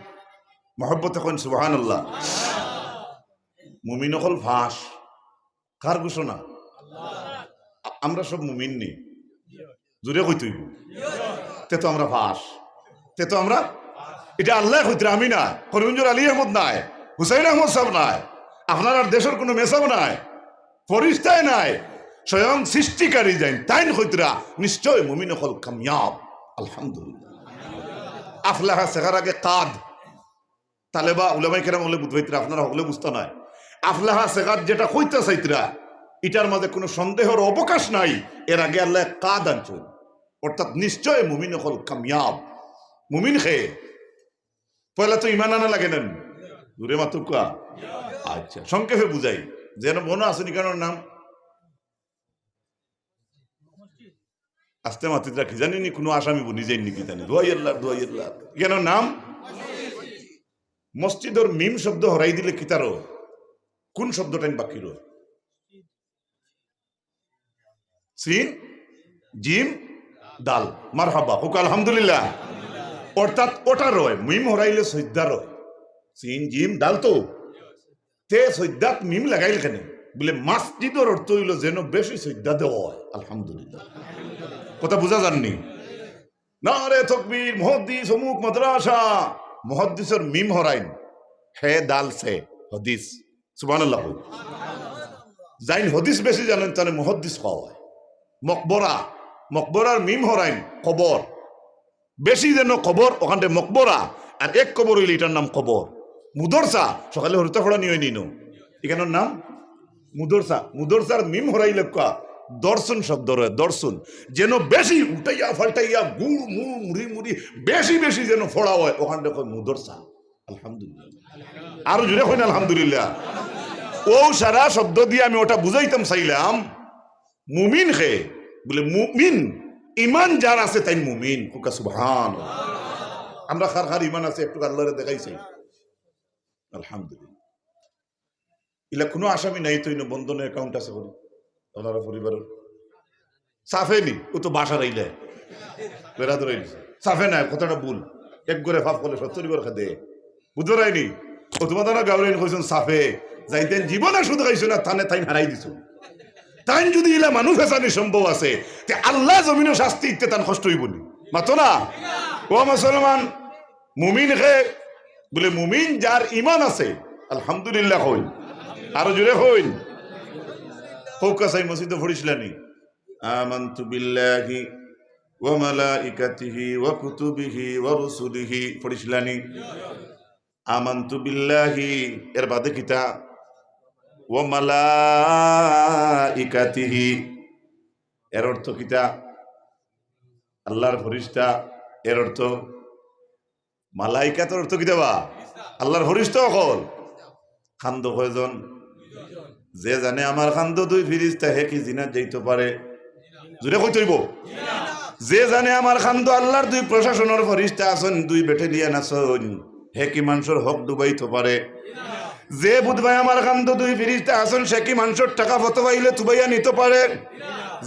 মহব্বত এখন সুবহানাল্লাহ। মুমিন হল ফাঁস কার ঘোষণা আমরা সব মুমিন নেই জোরে কই তুই তে তো আমরা ফাঁস তে তো আমরা এটা আল্লাহ কইতে আমি না করমঞ্জুর আলী আহমদ নাই হুসাইন আহমদ সাহেব নাই আপনার আর দেশের কোনো মেসাব নাই ফরিস্তায় নাই স্বয়ং সৃষ্টিকারী যাই তাই কইতরা নিশ্চয় মুমিন হল কামিয়াব আলহামদুলিল্লাহ। আফলাহা সেখার আগে কাদ তালেবা উলামায়ে কেরাম হলে বুঝবাইতরা আপনারা হলে বুঝতে নাই আফলাহা সেখার যেটা কইতে চাইতরা এটার মাঝে কোনো সন্দেহের অবকাশ নাই এর আগে আল্লাহ কাদ আনছেন অর্থাৎ নিশ্চয় মুমিন হল কামিয়াব। মুমিন খেয়ে পয়লা তো ইমান আনা লাগে নেন দূরে মাতুকা আচ্ছা সংক্ষেপে বুঝাই যেন মনে আসেনি কেন নাম আস্তে মাতিরা কি জানি নি কোনো আসামি নিজেই নিকি জানি দোয়াই আল্লাহ কেন নাম মসজিদর মিম শব্দ হরাই দিলে কি তারও কোন শব্দটাই বাকি রো সিন জিম দাল মারহাবা হোক আলহামদুলিল্লাহ অর্থাৎ ওটা রয় মিম হরাইলে সৈদ্যা রয় সিন জিম ডাল তো তে সৈদ্যাত মিম লাগাইল কেন বলে মাসজিদর অর্থ হইল যেন বেশি সৈদ্যা দেওয়া হয় আলহামদুলিল্লাহ কথা বুঝা যাননি না রে তকবীর মুহাদ্দিস অমুক মাদ্রাসা মুহাদ্দিসের মিম হরাইন হে দাল সে হাদিস সুবহানাল্লাহ যাইন হাদিস বেশি জানেন তাহলে মুহাদ্দিস হওয়া হয়। মকবরার মিম হরাইন কবর বেশি যেন কবর ওখানে মকবরা আর এক কবর হইলে এটার নাম কবর। মুদরসা সকালে হরিতা ফোড়া নিয়ে নিন এখানের নাম মুদরসার মিম হরাই লেখা দর্শন শব্দ রয় দর্শন যেন বেশি উঠাইয়া ফাল্টাইয়া গুড় মুড়ি মুড়ি বেশি বেশি যেন ফোড়া হয় ওখানে দেখো মুদরসা আলহামদুলিল্লাহ আরো জুড়ে হয় না আলহামদুলিল্লাহ। ও সারা শব্দ দিয়ে আমি ওটা বুঝাইতাম চাইলাম মুমিন খে বলে মুমিন ইমান যার আছে তাই মুমিন হুকা সুবহান আমরা খার ইমান আছে একটু আল্লাহরে দেখাইছি আলহামদুলিল্লাহ। ইলা কোনো আসামি নাই তো বন্ধনে অ্যাকাউন্ট আছে করি ওনারা পরিবারের সাফে নি ও তো বাসা রাইলে বেড়া ধরে সাফে নাই কথাটা ভুল এক করে ফাফ করলে 70 করে দে বুঝতে রাইনি ও তোমাদের গাউরাইন কইছেন সাফে যাইতেন জীবনে শুধু খাইছো না থানে তাই হারাই দিছো তাই যদি ইলা মানুষ ফেসানি সম্ভব আছে তে আল্লাহ জমিনে শাস্তি ইতে তান কষ্ট হইব নি মাতো না ও মুসলমান মুমিন হে বলে মুমিন যার ঈমান আছে আলহামদুলিল্লাহ কই আরো জোরে কই হোক সাই মসজিদে পড়িছিলানি আমানতু বিল্লাহি ওয়া মালাইকাতিহি ওয়া কুতুবিহি ওয়া রুসুলিহি পড়িছিলানি আমানতু বিল্লাহি এর বাদে কিতা ওয়া মালাইকাতিহি এর অর্থ কিতা আল্লাহর ফেরেশতা এর অর্থ মালাইকাতের অর্থ কিতা বা আল্লাহর ফেরেশতা কল খান্দ কয়জন যে জানে আমার খান্দ দুই ফিরিস্তা হে কি জিনাত যাইতে পারে? জুড়ে কই তৈব? যে জানে আমার খান্দ আল্লাহর দুই প্রশাসনের ফরিস্তা আছেন, দুই ব্যাটালিয়ান আছেন, হে কি মানুষের হক ডুবাইতে পারে? যে বুধবাই আমার খান্দ দুই ফিরিস্তা আছেন, সে কি মানুষের টাকা ফতবাইলে তুবাইয়া নিতে পারে?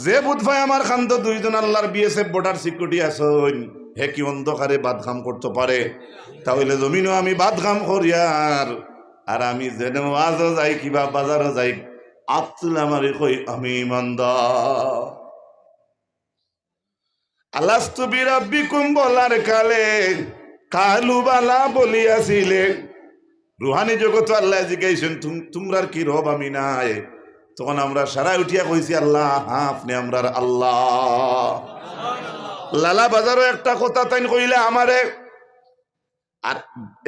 যে বুধবাই আমার খান্দ দুইজন আল্লাহর বিএসএফ বর্ডার সিকিউরিটি আছেন, হে কি অন্ধকারে বাদঘাম করতে পারে? তাহলে জমিনও আমি বাদঘাম করিয়ার, আর আমি যেন আজও যাই কিবা বাজারও যাই, আব্দুল আমারে কই আমি ইমানদার। আলাস্তু বিরাব্বিকুম বলার কালে কালু বালা বলিয়াছিলে, রুহানি জগৎ আল্লাহ জিজ্ঞাসেন তোমরার কি রব আমি নাই? তখন আমরা সারা উঠিয়া কইছি আল্লাহ, হ্যাঁ আপনি আমরার আল্লাহ। লালা বাজারও একটা কথা তাই কইলে আমারে, আর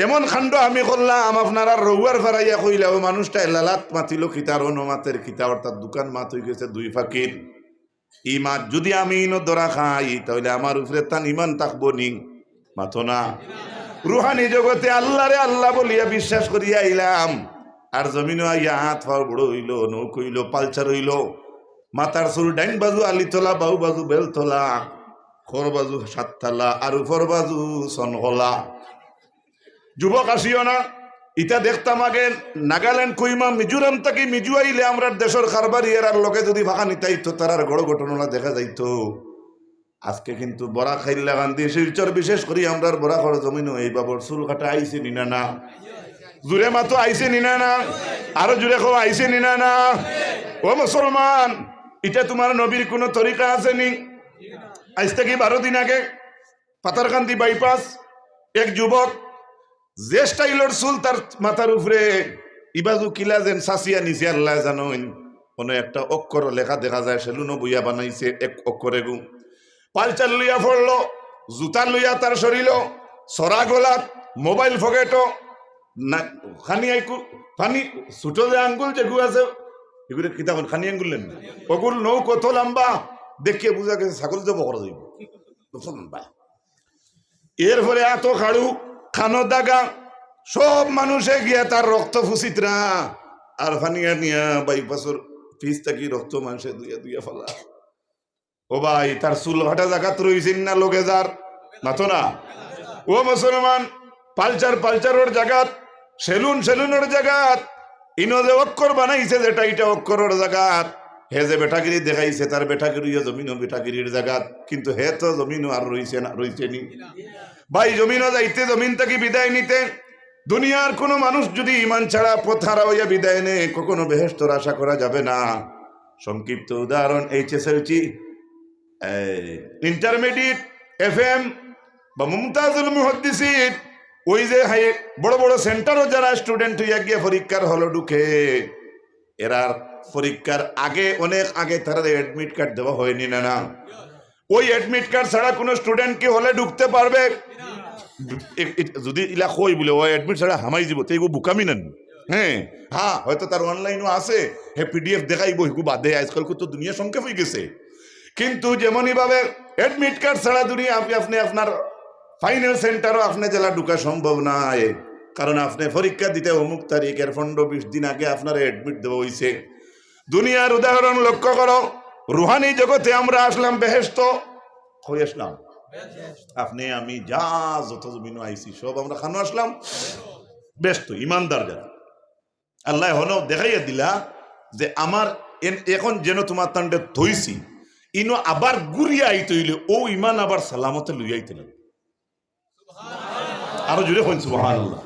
এমন খান্ড আমি করলাম আপনারা রৌয়ার ফেরাইয়া কইলা ও মানুষটা লালাত মাতিল খিতার অনুমাতের খিতা, অর্থাৎ দোকান মাত হয়ে গেছে দুই ফাকির। ই মাছ যদি আমি ইনো ধরা খাই তাহলে আমার উপরে তান ইমান থাকবো নি? মাথো না। রুহানি জগতে আল্লাহরে আল্লাহ বলিয়া বিশ্বাস করিয়া আইলাম, আর জমিনও আইয়া হাত ফাও বড় হইল, নৌক হইল, পালচার হইল, মাথার চুল ডাইন বাজু আলিতলা, বাউ বাজু বেলতলা, খর বাজু সাততলা, আর উপর বাজু সনকলা। যুবক আসিও না, ইটা দেখতাম আগে নাগাল্যান্ড, কইমা, মিজোরাম থেকে মিজু আইলে আমরা দেশের কারবারি এরার লোকে যদি ফাঁকা নিতাইতো তার গড় ঘটনা দেখা যাইতো। আজকে কিন্তু বড়া খাইল্লা গান্ধী শিলচর বিশেষ করি আমরা বড়া খড় জমিন এই বাবর চুল কাটা আইসে নিনা না? জুড়ে মাতো আইসে নিনা না? আরো জুড়ে খাওয়া আইসে নিনা না? ও মুসলমান, এটা তোমার নবীর কোন তরিকা আছে নি? আজ থেকে 12 দিন আগে পাতারকান্দি বাইপাস এক যুবক যে স্টাইলর চুল তার মাথার উপরে ইবাজু কিলা যেন সাসিয়া নিছে আল্লাহ জানেন, কোনো একটা অক্ষর লেখা দেখা যায়, সেলুনো বইয়া বানাইছে এক অক্ষরে গু। পালচার লইয়া পড়লো, জুতা লইয়া তার শরীর, সরা গোলাত, মোবাইল ফকেটো, খানি ফানি ছোট যে আঙ্গুল যেগুলো আছে এগুলো কিতাব খানি আঙ্গুল নেন, ওগুলো নৌ কত লম্বা দেখিয়ে বুঝা গেছে ছাগল যাব করা যাইব লম্বা। এরপরে এত খাড়ু খানো দাগা সব মানুষে গিয়া তার রক্ত ফুসিতরা, আর ফানিয়া নিয়া বাইপাসর ফিস থাকি রক্ত মানুষে দুইয়া দুইয়া ফেলা। ও ভাই, তার চুল ভাটা জায়গাত রয়েছেন না লোকে যার মাথো না? ও মুসলমান, পালচারের জায়গাত, সেলুনের জায়গাত ইনো যে অক্ষর বানাইছে যেটা এটা অক্ষরের জায়গাত, হে যে বেটাগিরি দেখাইছে তার বেটাগিরি জমিনও বেটাগিরির জায়গাত, কিন্তু হে তো জমিনও আর রইছে না, রইছে নি ভাই। জমিনও যাইতে জমিন থেকে বিদায় নিতে, দুনিয়ার কোনো মানুষ যদি ইমান ছাড়া পথারা হইয়া বিদায় নেয় কখনো বেহেশতের আশা করা যাবে না। সংক্ষিপ্ত উদাহরণ HSLC, ইন্টারমিডিয়েট, FM বা মুমতাজুল মুহাদ্দিসিন, ওই যে বড় বড় সেন্টারও যারা স্টুডেন্ট হইয়া গিয়ে পরীক্ষার হলে ঢুকে, এরার পরীক্ষার আগে অনেক আগে তারা অ্যাডমিট কার্ড দেওয়া হয়নি না? ওই অ্যাডমিট কার্ড ছাড়া কোনো স্টুডেন্ট কি হলে ঢুকতে পারবে? যদি ইলা কই বলে ওই অ্যাডমিট ছাড়া হামাই যাব তো এগো বুকামি নেন। হ্যাঁ হয়তো তার অনলাইনও আছে, হে PDF দেখাইব, এগু বাদে আজকাল তো দুনিয়া সংক্ষেপ হয়ে গেছে। কিন্তু যেমনই ভাবে অ্যাডমিট কার্ড ছাড়া দুনিয়া আপনি আপনার ফাইনাল সেন্টারও আপনি জেলা ঢুকা সম্ভব নয়, কারণ আপনি পরীক্ষা দিতে অমুক তারিখের 15-20 দিন আগে আপনার অ্যাডমিট দেওয়া হয়েছে। দুনিয়ার উদাহরণ লক্ষ্য করো, রুহানি জগতে আমরা আসলাম বেহেশত হয়ে আসলাম, আপনি আমি যা যত জমিন আইসি সব আমরা খানো আসলাম ব্যস্ত ইমানদার যারা। আল্লাহ হন দেখাইয়া দিলা যে আমার এখন যেন তোমার তান্ডে ধইছি ইনো আবার ঘুরিয়া আইতে হইলে ও ইমান আবার সালামতে লইয়াইতে না। আরো জোরে হইন সুবহানাল্লাহ।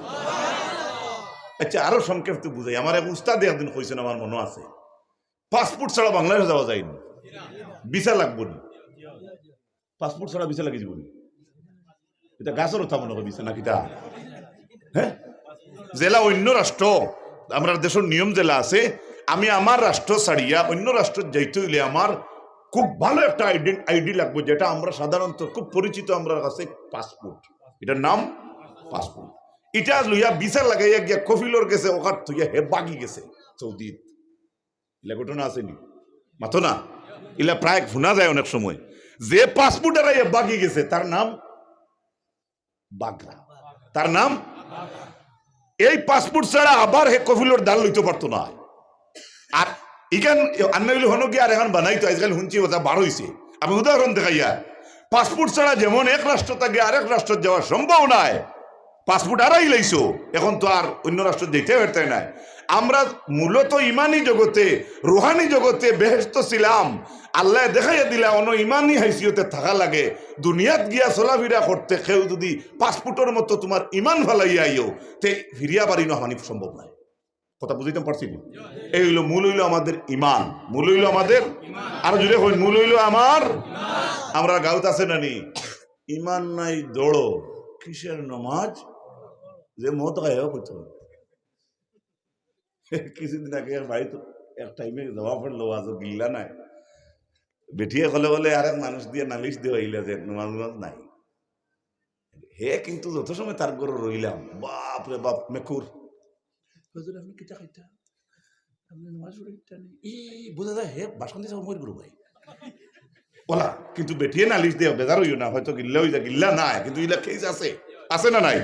আচ্ছা আরো সংক্ষেপ তো বুঝাই। আমার এক উস্তাদ একদিন কইছেন, আমার মনে আছে, পাসপোর্ট ছাড়া বাংলাদেশ যাওয়া যায় না, ভিসা লাগবো না। পাসপোর্ট ছাড়া ভিসা লাগি যাব না, এটা গাছের কথা মনে হয় ভিসা নাকি তা? হ্যাঁ, জেলা অন্য রাষ্ট্র, আমরা দেশের নিয়ম জেলা আছে, আমি আমার রাষ্ট্র ছাড়িয়া অন্য রাষ্ট্র যাইতে হইলে আমার খুব ভালো একটা আইডি লাগবে, যেটা আমরা সাধারণত খুব পরিচিত আমরা কাছে পাসপোর্ট, এটার নাম পাসপোর্ট। এটা লইয়া ভিসা লাগাইয়া গিয়া কফিলর গেছে, ওখান থইয়া হে বাগি গেছে সৌদিত। ইলা ঘটনা আসেনি মাথো না? ইলা প্রায় শোনা যায় অনেক সময়। যে পাসপোর্ট এরাইয়া বাগি গেছে তার নাম বাগরা, তার নাম। এই পাসপোর্ট ছাড়া আবার হে কফিলর দাল লইতে পারতো না। আর ইখান আন্নাইল হন কি আর এখন বানাইতো আজকাল শুনছি ওটা বার হয়েছে। আমি উদাহরণ দেখাইয়া, পাসপোর্ট ছাড়া যেমন এক রাষ্ট্র থেকে আরেক রাষ্ট্র যাওয়া সম্ভব নয়, পাসপোর্ট আরাই লাইছো, এখন তো আর অন্য রাষ্ট্র যেতে পারতে নাই। আমরা মূলত ইমানি জগতে, রুহানি জগতে বেহেশত ছিলাম, আল্লাহ দেখাইয়া দিলা অন্য ইমানি হাইসিয়তে থাকা লাগে। দুনিয়াত গিয়া চলাফিরা করতে কেউ যদি পাসপোর্টের মতো তোমার ইমান ফালাইয়া আইও, তে ফিরিয়া পারি না, হানি সম্ভব নাই। কথা বুঝিতে পারছি? এই হইল মূল, হইল আমাদের ইমান, মূল হইল আমাদের, আর জুড়ে হইল মূল হইল আমার। আমরা গাউত আছে নানি, ইমান নাই দৌড়ো, কিসের নমাজ, যে মত গায়ে হতো। কিছুদিন আগে বাড়িতে এক টাইমে যাওয়া পড়লো, আজ গিল্লা নাই, বেঠিয়ে কলে বলে আরেক মানুষ দিয়ে নালিশ দিয়ে হইলা যে নমাজ নমাজ নাই। হে কিন্তু যত সময় তার ঘরে রইলাম, বাপ রে বাপ মেকুর, আপনি কিতা খাইতা, আপনি নমাজ পড়িতা নেই, এই বোঝা যায় হে বাসন দিয়ে মর গুরু ভাই ওলা। কিন্তু বেঠিয়ে নালিশ দিয়ে বেজার হইও না, হয়তো গিল্লা হয়ে যায়, গিল্লা নাই কিন্তু ইলা খেয়ে আছে, আছে না নাই?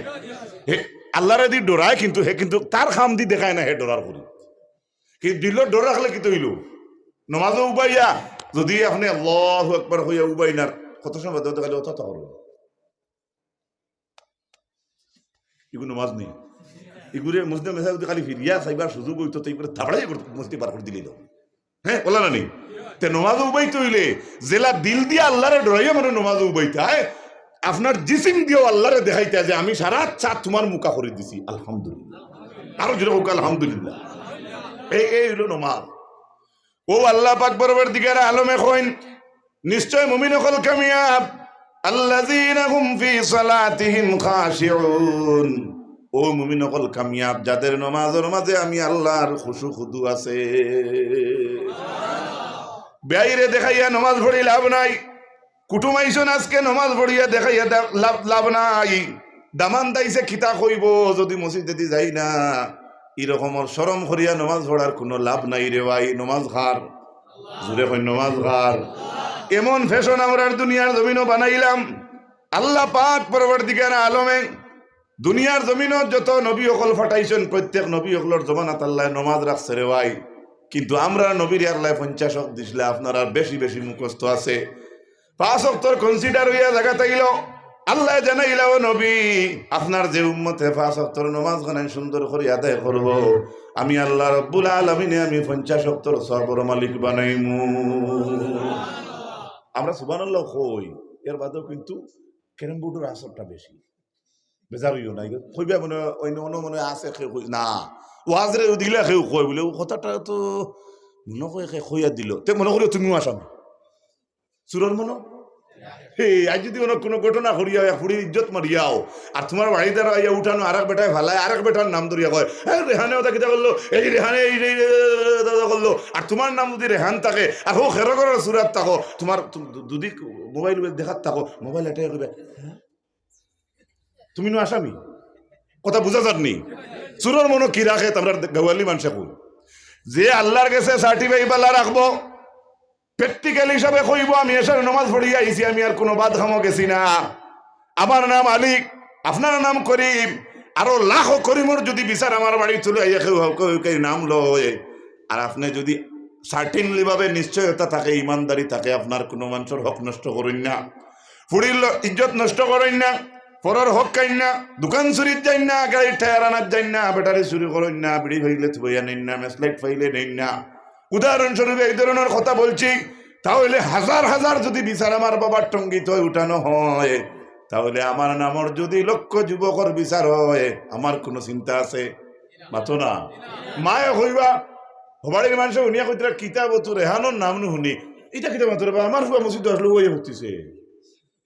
হে আল্লাহরে দি ডরায়, কিন্তু হে কিন্তু তার খাম দি দেখায় না হে ডরার করি। কিন্তু দিল ডর রাখলে কি তৈল নমাজও উবাইয়া, যদি আপনি আল্লাহু আকবার হইয়া উবাইনার কত সময় বাদ দেখালে অত করো, এগুলো নমাজ নেই। এগুলো মসজিদে মেসা যদি খালি ফিরিয়া চাইবার সুযোগ হইতো, তো এইগুলো থাপড়াই মসজিদ পার করে দিল। হ্যাঁ বলা না নেই, তে নমাজ উবাইতে হইলে জেলা দিল দিয়ে আল্লাহরে ডরাইয়া মানে নমাজ উবাইতে হয়, আপনার জিসিম দিয়েও আল্লাহরে দেখাইতে যে আমি সারা চাঁদ তোমার মুখা করে দিছি, আলহামদুলিল্লাহ, আরো জোরে হোক আলহামদুলিল্লাহ। এই হইল নমাজ। ও আল্লাহ পাক পরবর্তীকার আলমে কইন, নিশ্চয় মুমিন হল কামিয়াব, আল্লাযীনা হুম ফি সালাতিহিম খাশিউন। ও মুমিন হল কামিয়াব, যাদের নামাজের মাঝে আমি আল্লাহর খুশু খুদু আছে। বাইরে দেখাইয়া নামাজ পড়ি লাভ নাই, কুটুমাইছন আজকে নামাজ পড়িয়া দেখাইয়া লাভ নাই। দামান দাইছে খিতা কইব যদি মসজিদে যাই না, এরকমের শরম করিয়া নমাজ পড়ার কোনো লাভ নাই রে ভাই। নমাজ খার জুড়ে কই নমাজ খার। এমন ফ্যাশন আমরা দুনিয়ার জমিনও বানাইলাম। আল্লাহ পাক পরবর্তীকার আলমে দুনিয়ার জমিনও যত নবী অকল ফাটাইছেন, প্রত্যেক নবী অকলের জমানাত আল্লাহ নমাজ রাখছে রে ভাই। কিন্তু আমরা নবীর আল্লাহ 50 ওয়াক্ত দিছিলে, আপনারা বেশি বেশি মুখস্থ আছে। 5 ওয়াক্তর কনসিডার হইয়া জায়গা তাইল, আল্লাহ জানাইলা ও নবী, আপনার যে উম্মতে 5 ওয়াক্তর নামাজ গানায় সুন্দর করে আদায় করব, আমি আল্লাহ রব্বুল আলামিনে আমি 50 ওয়াক্তর সবর মালিক বানাইমু। আমরা সুবহানাল্লাহ কই, এর বাদেও কিন্তু ক্যারাম বোর্ডের আসরটা বেশি। বেজার হইও না, কইবা মনে অন্য অন্য মনে আছে না, ওয়াজরে দিলে কেউ কয় বলে ও কথাটা তো মনে কয় কইয়া দিল, তে মনে করি তুমিও আসামি চুরর মনো। আজ যদি কোনো ঘটনা করিয়া ফুড়ির ইজ্জত মারিয়াও, আর তোমার বাড়িতে আইয়া উঠানো আরেক বেটায় ভালায়, আরেক বেটার নাম ধরিয়া কয় রেহানে ওটা কিতা করলো, এই রেহানে এই করলো, আর তোমার নাম যদি রেহান থাকে আর হো খেরো করার সুরাত থাকো, তোমার যদি মোবাইল দেখাত থাকো, মোবাইল এটাই করবে, তুমি নো আসামি। কথা বুঝা যাননি? চুরর মনো কি রাখে তোমরা গাওয়ালি মানুষে কই, যে আল্লাহর কাছে সার্টিফাইড বালা রাখবো, প্র্যাকটিক্যাল হিসাবে কইব আমি এসে নামাজ পড়িয়া আইছি, আমি আর কোনো বাদ খামো গেছি না, আমার নাম আলিক, আপনার নাম করিম, আরো লাখ করিমর যদি বিচার আমার বাড়ি চলে আইয়া কেউ নাম লয়, আর আপনি যদি সার্টিনলি ভাবে নিশ্চয়তা থাকে, ইমানদারি থাকে, আপনার কোনো মানুষের হক নষ্ট করেন না, ফুড়ির ইজ্জত নষ্ট করেন না, পরের হক খাইন না, দোকান চুরির যাইন না, গাড়ির টায়ার আনার যাইন না, ব্যাটারি চুরি করেন না, বিড়ি ফাইলে থইয়া নেন না, মেসলাইট ফাইলে নেন না। উদাহরণস্বরূপ এই ধরনের কথা বলছি, তাহলে হাজার হাজার যদি বিচার আমার বাবার টঙ্গিত উঠানো হয়, তাহলে আমার নামর যদি লক্ষ যুবকর বিচার হয়, আমার কোনো চিন্তা আছে? মাতো না। মায়ে হইবা হবাড়ির মানুষ শুনিয়া কইতরা কিতাব তো রেহানোর নাম নু শুনি, এটা কিতাব মাত্র আমার হুয়া মসজিদ আসলে ওই হতিছে,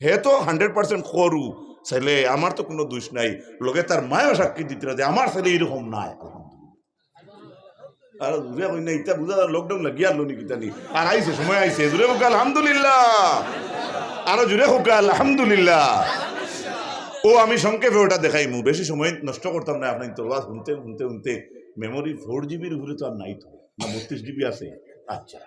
হে তো 100% করু ছেলে, আমার তো কোনো দোষ নাই, লোকে তার মায়ের সাক্ষী দিতে যে আমার ছেলে এরকম নাই। আর জুড়ে কই না, ইটা বুঝা লকডাউন লাগিয়া লো নাকি জানি, আর আইছে সময় আইছে, জুড়ে হোক আলহামদুলিল্লাহ, আরো জুড়ে হোক আলহামদুলিল্লাহ। ও আমি সংক্ষেপে ওটা দেখাইমু, বেশি সময় নষ্ট করতাম না। আপনার তো শুনতে শুনতে শুনতে মেমোরি 4 জিবির উপরে তো আর নাই, তো না 32 জিবি আছে। আচ্ছা,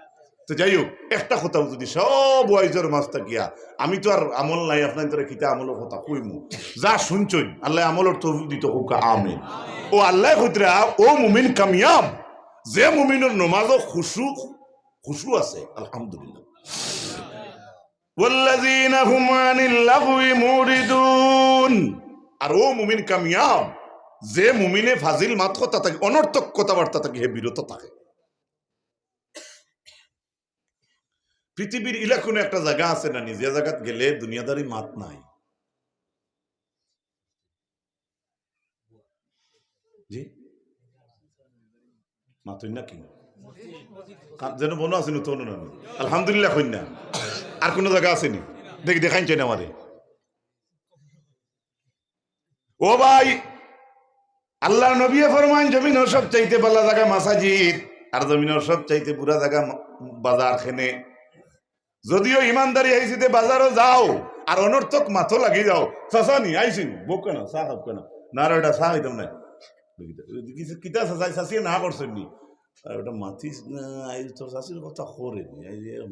তো যাই হোক, একটা কথা যদি সব ওয়াইজের মাছ থাকিয়া, আমি তো আর আমল নাই, আপনার তোরা কিতা আমলের কথা কইমু, যা শুনছই আল্লাহ আমলের তৌফিক দিতে হোক, আমিন। ও আল্লাহ কইতরা ও মুমিন কামিয়াব, যে মুমিনের নমাজও খুশু খুশু আছে আলহামদুলিল্লাহ। ওয়াল্লাযীনা হুম আনিল লাগwi মুরিদুন, আর ও মুমিন কামিয়াব যে মুমিনে ফাজিল মাত কথা থাকে, অনর্থক কথাবার্তা থাকে, হে বিরত থাকে। পৃথিবীর ইলা কোনো একটা জায়গা আছে না যে জায়গাত গেলে দুনিয়াদারি মাত নাই? জি মাতুই না কি যেন বনো আছে নতুন আলহামদুলিল্লাহ কন্যা। আর কোন জায়গা আসেনি দেখি দেখাই চাই না আমারে। ও ভাই, আল্লাহ নবী ফরমান জমিনের সব চাইতে ভালো জায়গা মাসাজিদ, আর জমিনের সব চাইতে পুরা জায়গা বাজার খেনে। যদিও ইমানদারি আইসিতে বাজারও যাও আর অনর্থক মাথো লাগি যাও, চাষানি আইসিন বোক কেন চাহ খাব কেন না ওটা চাহ হইতাম না কিতা চাষিয়ে না করছেন নি ওটা মাতিস না, তোর চাষির কথা করে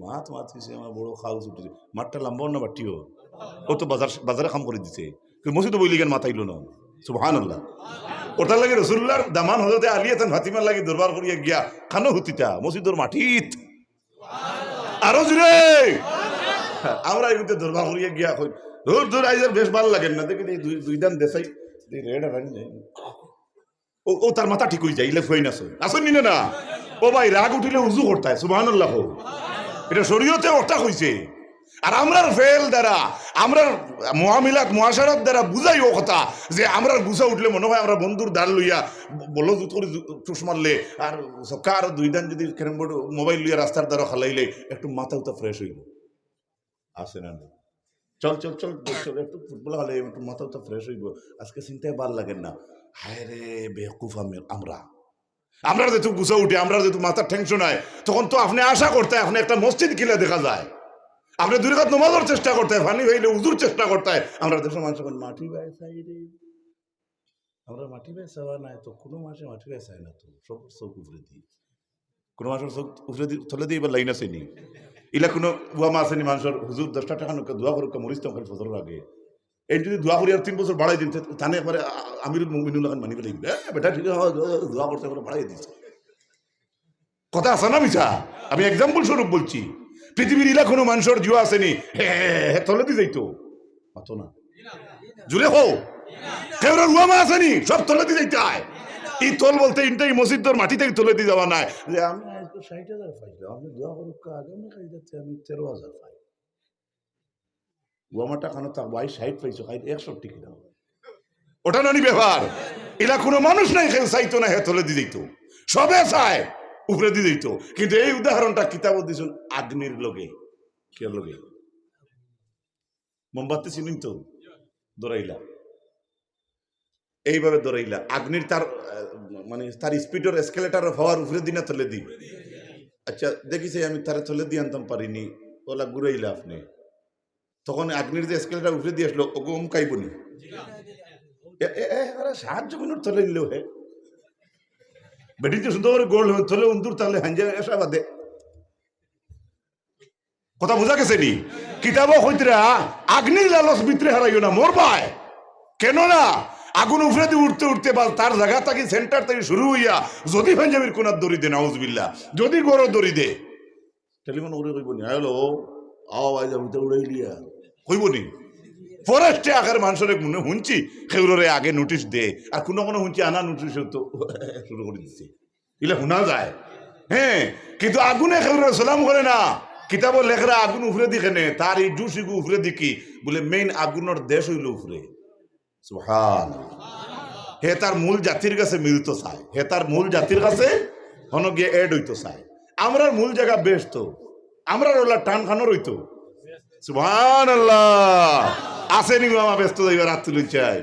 মাত মাতিস আমার বড় খাও ছুটিছে, মাঠটা লাম্বাও না বাটিও, ও তো বাজারে কাম করে দিছে, মসজিদে বইলি কেন মাথাইলো না সুবহানাল্লাহ। ওটার লাগে রসুল্লাহর দামান হজরতে আলী এতেন ফাতিমার লাগে দরবার করিয়া গিয়া খানো হুতিটা মসজিদের মাটিত আরো জুড়ে আমরা এগুলো দরবার করিয়া গিয়া দূর দূর আইজার বেশ ভালো লাগেন না দেখি দুই দান দেশাই রেড ও তার মাথা ঠিক হয়ে যায় ইলে ফইন আসেন নি না। ও ভাই রাগ উঠিলে উজু করতায় সুবহানাল্লাহ, এটা শরীয়তে ওটা হইছে। আর আমরার ফেল দ্বারা আমরার মুআমিলাত মুআশারাত দ্বারা বুঝাই ও কথা যে আমরার গুছা উঠলে মনে হয় আমরা বন্ধুর দাঁড় লইয়া বলো জুত করে চুষ মারলে আর সকার দুই দান যদি মোবাইল লইয়া রাস্তার দ্বারা খালাইলে একটু মাথা উতা ফ্রেশ হইল আসে না। চল চল চল চল একটু ফুটবল খেলে একটু মাথা উতা ফ্রেশ হইব, আজকে চিন্তায় ভাল লাগেন না। হায় রে বেকুফ আমরা যেহেতু গুছা উঠে আমরা যেহেতু মাথার টেনশন হয়, তখন তো আপনি আশা করতে আপনি একটা মসজিদ কিলে দেখা যায়, আপনি দুই রাকাত নামাজের চেষ্টা করতে হয়, পানি হইলে উজুর চেষ্টা করতে হয়। আমরা দেশের মানুষ মাটি বাই চাই রে, আমরা মাটি বাই চাওয়া নাই তো কোনো মাসে মাটি বাই চাই না তো সব চোখ উফরে দিই, কোনো মাসের চোখ উফরে দি থলে দিয়ে এবার লাইন আছে নি ইলা কোনো বুয়া মা আসেনি মানুষের হুজুর 10টা টাকা নোকা দোয়া করুক মরিস তো ফজর আগে এই যদি দোয়া করি আর 3 বছর বাড়াই দিন তানে একবারে আমিরুল মুমিনুল মানি ফেলে বেটা ঠিক আছে দোয়া করতে করে বাড়াই দিচ্ছে কথা আছে না মিছা? আমি এক্সাম্পল স্বরূপ বলছি। পৃথিবীর ইলা কোনো মানুষের জুয়া আসেনি তলে দিয়ে যাইতো অত না জুড়ে হো কেউ রুয়া মা আসেনি সব তলে দিয়ে যাইতে হয়। এই তল বলতে ইনটাই মসজিদের মাটি থেকে তলে দিয়ে যাওয়া নাই যে আমি 60,000 পাইলাম আপনি দোয়া করুক আগে আমি খাই যাচ্ছে আমি 13,000 পাই ওয়ামাটা খানো তা 60 পাইছো খাই 61 টিকি দাও ওটা নানি ব্যাপার। এলা কোনো মানুষ নাই কেউ চাইতো না হে তলে দিয়ে দিত সবে চায় উপরে দিয়ে দিত। কিন্তু এই উদাহরণটা কিতাব দিয়েছেন আগ্নির লগে কে লগে মোমবাতি চিনিন তো দৌড়াইলা এইভাবে দৌড়াইলা আগ্নির তার মানে তার স্পিডের এসকেলেটার হওয়ার উপরে দিনা তলে দিই। আচ্ছা দেখিছে আমি তারা তলে দিয়ে আনতাম পারিনি ওলা ঘুরাইলা আপনি তখন আগ্নির যে স্কেলটা উপরে দিয়ে আসলো ওকে উমকাইবনি সাহায্য মিনিট তলে নিলেও হে বেটিতে সুন্দর করে গোল তলে উন্দুর তাহলে হাঞ্জা এসা বাদে কথা বোঝা গেছে নি? কিতাবও হইতরা আগ্নির লালস ভিতরে হারাইও না মোর ভাই, কেন না আগুন উপরে দিয়ে উঠতে উঠতে বা তার জায়গা থেকে সেন্টার থেকে শুরু হইয়া যদি পাঞ্জাবির কোনার দড়ি দে নাউজবিল্লাহ যদি গড় দড়ি দে টেলিফোন উড়ে কইবনি হ্যালো আওয়াজ আমি তো উড়াইলিয়া কইবনি ফরেস্টে আকার মানুষের মনে শুনছি সেগুলোরে আগে নোটিশ দে আর কোনো কোনো শুনছি আনা নোটিশ তো শুরু করে দিচ্ছে এগুলো শোনা যায়। হ্যাঁ কিন্তু আগুনে সেগুলো সালাম করে না কিতাবও লেখরা আগুন উফরে দিকে নে তার এই ডুসিগু উফরে দিকি বলে মেইন আগুনের দেশ হইল উফরে হে তার মূল জাতির কাছে মিলতো চায় হে তার মূল জাতির কাছে হন গিয়ে এড হইতো চায়। আমরার মূল জায়গা বেশ তো আমরার ওলা টান খানো রইতো সুবহানাল্লাহ আসেনি মামা ব্যস্ত যাইবার রাত তুলি চাই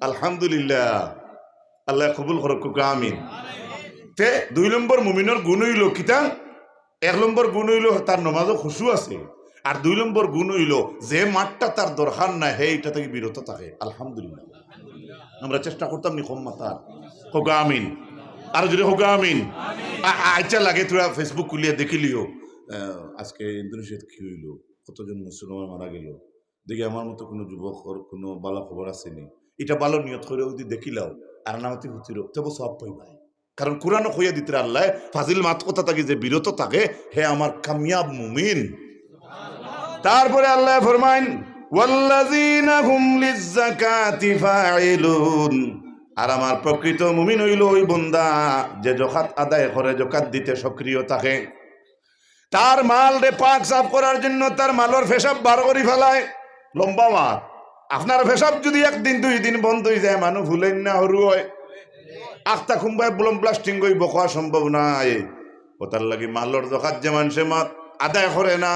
আলহামদুলিল্লাহ আল্লাহ কবুল করুক আমিন। তে 2 নম্বর মুমিনের গুণ হইল কিতা 1 নম্বর গুণ হইল তার নমাজও খুশু আছে আর 2 নম্বর গুণ হইল যে মাঠটা তার দরকার না হে এটা থেকে বিরত থাকে আলহামদুলিল্লাহ। আমরা চেষ্টা করতাম নি কম মাথা হোক আমিন আর যদি হোক আমিন। আচ্ছা লাগে তোরা ফেসবুক খুলিয়া দেখিলিও আজকে ইন্দোনেশিয়াত কি হইল কতজন মুসলমান মারা গেল দেখি আমার মতো কোনো যুবক কোনো ভালো খবর আসেনি এটা ভালো নিয়ত করে যদি দেখিলাও আর নামাতি হুতির তবু সব পাই ভাই কারণ কোরআনও কইয়া দিতে আল্লাহ ফাজিল মাত কথা থাকি যে বিরত থাকে হে আমার কামিয়াব মুমিন। তারপরে আল্লাহ ফরমাইন ওয়াল্লাযীনা হুম লিয-যাকাতি ফাইলুন, আর আমার প্রকৃত মুমিন হইল ওই বান্দা যে যাকাত আদায় করে, যাকাত দিতে সক্রিয় থাকে, তার মাল রে পাক সাফ করার জন্য তার মালর পেশাব বার করে ফেলায়। লম্বা মাল, আপনার পেশাব যদি একদিন দুই দিন বন্ধ হয়ে যায় মানুষ ভুলেন না হরু হয়, আখতা খুম্বায় বলম প্লাস্টিং গই বকোয়া সম্ভব নাই। ওটার লাগি মালর যাকাত যে মানুষে আদায় করে না,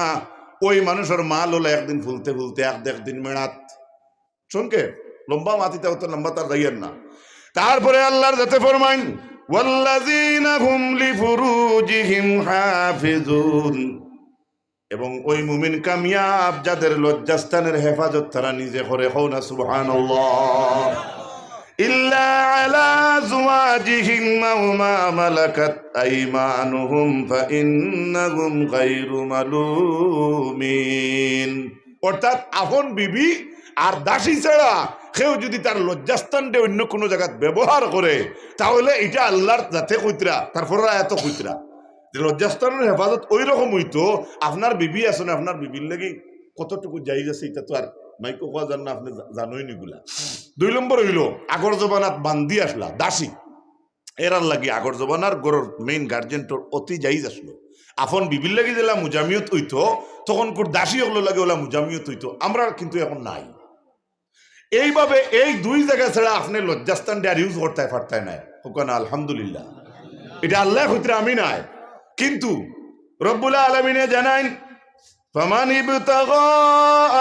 ওই মানুষের মাল হলো একদিন ফুলতে ফুলতে একদিন মেড়াত শোনকে লম্বা মাতিতে অত লম্বা তার যাইয়েন না। তারপরে আল্লাহর যাতে ফরমাইন ওয়াল্লাযীনা হুম লিফুরুজিহিম হাফিজুন, এবং ওই মুমিন কামিয়াব যাদের লজ্জাস্থানের হেফাজত তারা নিজে করে, হও না সুবহানাল্লাহ। ইল্লা আলা আযওয়াজিহিম আও মা মালাকাত আইমানুহুম ফাইন্নাহুম গায়রু মালুমিন, অর্থাৎ আপন বিবি আর দাসী ছাড়া কেউ যদি তার লজ্জাস্থানটা অন্য কোনো জায়গায় ব্যবহার করে তাহলে এটা আল্লাহর যাতে কইতরা, তারপর এত কইতরা লজ্জাস্থানের হেফাজত ওই রকম হইতো। আপনার বিবি আছে না, আপনার বিবির লাগি কতটুকু জায়গা আছে এটা তো আর মাইকো কোয়া জান না, আপনি জানোই নিগুলা। 2 নম্বর হইল আগর জবানাত বান্দি আসলা দাসী, এরার লাগি আগর জবানার গরর মেইন গার্জেন্টর অতি জাইজ আসলো। আপন বিবির লাগি যেলা মুজামিয়ত হইতো তখন কোর দাসী হলো লাগে ওলা মুজামিয়ত হইতো, আমরা কিন্তু এখন নাই। এইভাবে এই 2 জায়গা ছাড়া আপনি লজ্জাস্থান আর ইউজ করতে পারতায় নাই, হোক না আলহামদুলিল্লাহ, এটা আল্লাহ হইতে আমি নাই। কিন্তু রব্বুল আলামিনে জানাইন ফামান ইবতাগা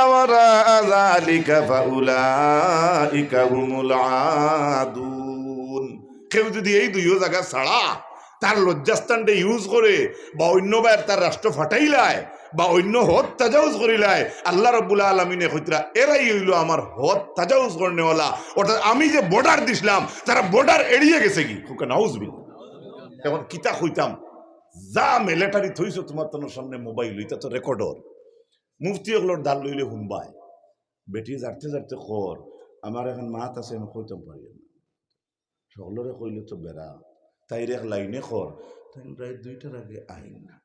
ওয়ারাআ যালিকা ফাউলাইকা হুমুল আদুন, কেউ যদি এই 2 জায়গা ছাড়া তার লজ্জাস্থানটা ইউজ করে বা অন্যবার তার রাষ্ট্র ফাটাইলায় বা অন্য হদ তাজাউজ করিলায়, আল্লাহ রব্বুল আলামিনে কইতরা এরাই হইল আমার হদ তাজাউজ করনেওয়ালা। অর্থাৎ আমি যে বর্ডার দিছিলাম তারা বর্ডার এড়িয়ে গেছে কি, হুকা নাউজুবিল্লাহ। এখন কিতা কইতাম যা মিলিটারি থইছো তোমার তোর সামনে মোবাইল এটা তো রেকর্ডর, মুফতি ওগুলোর দাল লইলে শুনবাই, বেটি জারতে জারতে খর আমার এখন মাত আছে আমি কইতাম পারি না, সকলরে কইলে তো বেড়া, তাইর এক লাইনে খর তাই প্রায় 2টার আগে আইন না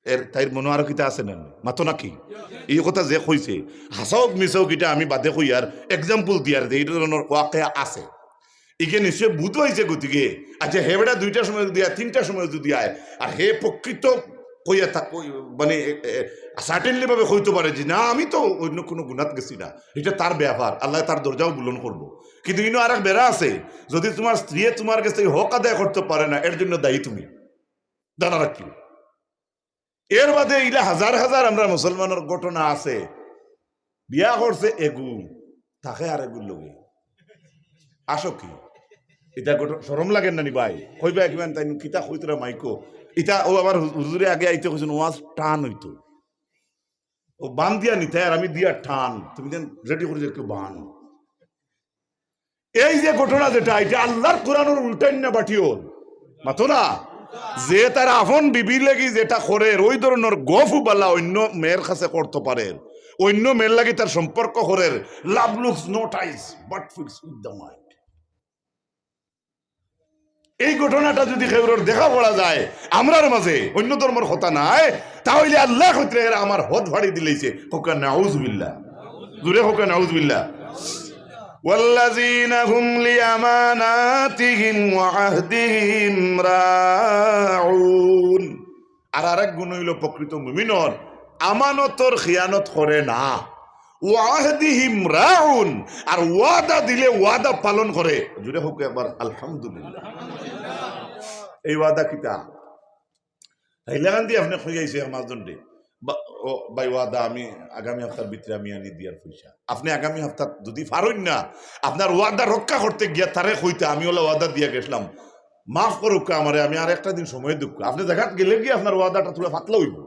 এর তাইর মনে আরো কিতা আছে না মাতো নাকি এই কথা যে কইছে হাসাওক মিসাও কিটা আমি বাদে কই আর এক্সাম্পল দিয়ার যে এই ধরনের ওয়াকিয়া আছে ইকে নিশ্চয় বুধ হয়েছে গতিকে। আচ্ছা হে বেটা 2টার সময় যদি 3টার সময় যদি আয় আর হে প্রকৃত কইয়া থাক মানে সার্টেনলি ভাবে কইতে পারে যে না আমি তো অন্য কোনো গুণাত গেছি না, এটা তার ব্যাপার, আল্লাহ তার দরজাও বুলন করবো। কিন্তু ইনো আর এক বেড়া আছে, যদি তোমার স্ত্রী তোমার কাছে হক আদায় করতে পারে না এর জন্য দায়ী তুমি, জানা রাখি। এর বাদে ইলা হাজার হাজার আমরা মুসলমানের ঘটনা আছে, বিয়া করছে এগু তাকে আর এগুর লগে আসো কি এটা শরম লাগেন নানি ভাই, কইবা কিমান তাই কিতা কইতরা মাইকো ইটা ও আবার হুজুরে আগে আইতে কইছেন ওয়াজ টান হইতো, ও বান দিয়া নিতে আর আমি দিয়া টান, তুমি দেন রেডি করে একটু বান। এই যে ঘটনা যেটা এটা আল্লাহর কোরআনের উল্টাইন না বাটিও মাতো না, যে তার আপন বিবির লাগি যেটা করে ওই ধরনের গফু বালা অন্য মেয়ের কাছে করতে পারে, অন্য মেয়ের লাগি তার সম্পর্ক করে, love looks not eyes but fix with the mind. এই ঘটনাটা যদি কেউর দেখা পড়া যায় আমরার মাঝে অন্য ধর্মের কথা নাই, তাহলে আল্লাহ কইতে আমার হদ ভাড়ি দিলেছে, হোকা নাউজুবিল্লাহ, জুরে হোকা নাউজুবিল্লাহ। ওয়াল্লাযীনা হুম লিআমানাতিহিম ওয়া আহদিহিম রাউন, আর আরেক গুণ হইল প্রকৃত মুমিনর আমানতর খিয়ানত করে না, ওয়া আহদিহিম রাউন, আর ওয়াদা দিলে ওয়াদা পালন করে, জুরে হোক একবার আলহামদুলিল্লাহ। এই ওয়াদা কিতা হাইলাগান দিয়ে আপনি খুঁজাইছে আমার জন্য ভাই ওয়াদা আমি আগামী হপ্তার ভিতরে আমি আনি দিয়ার পয়সা, আপনি আগামী হপ্তা যদি পারেন না আপনার ওয়াদা রক্ষা করতে গিয়া তারে কইতে আমি ওলা ওয়াদা দিয়া গেছিলাম মাফ করুক আমারে, আমি আর একটা দিন সময় দুঃখ, আপনি দেখাত গেলে গিয়ে আপনার ওয়াদাটা তুলে ফাতলা হইব,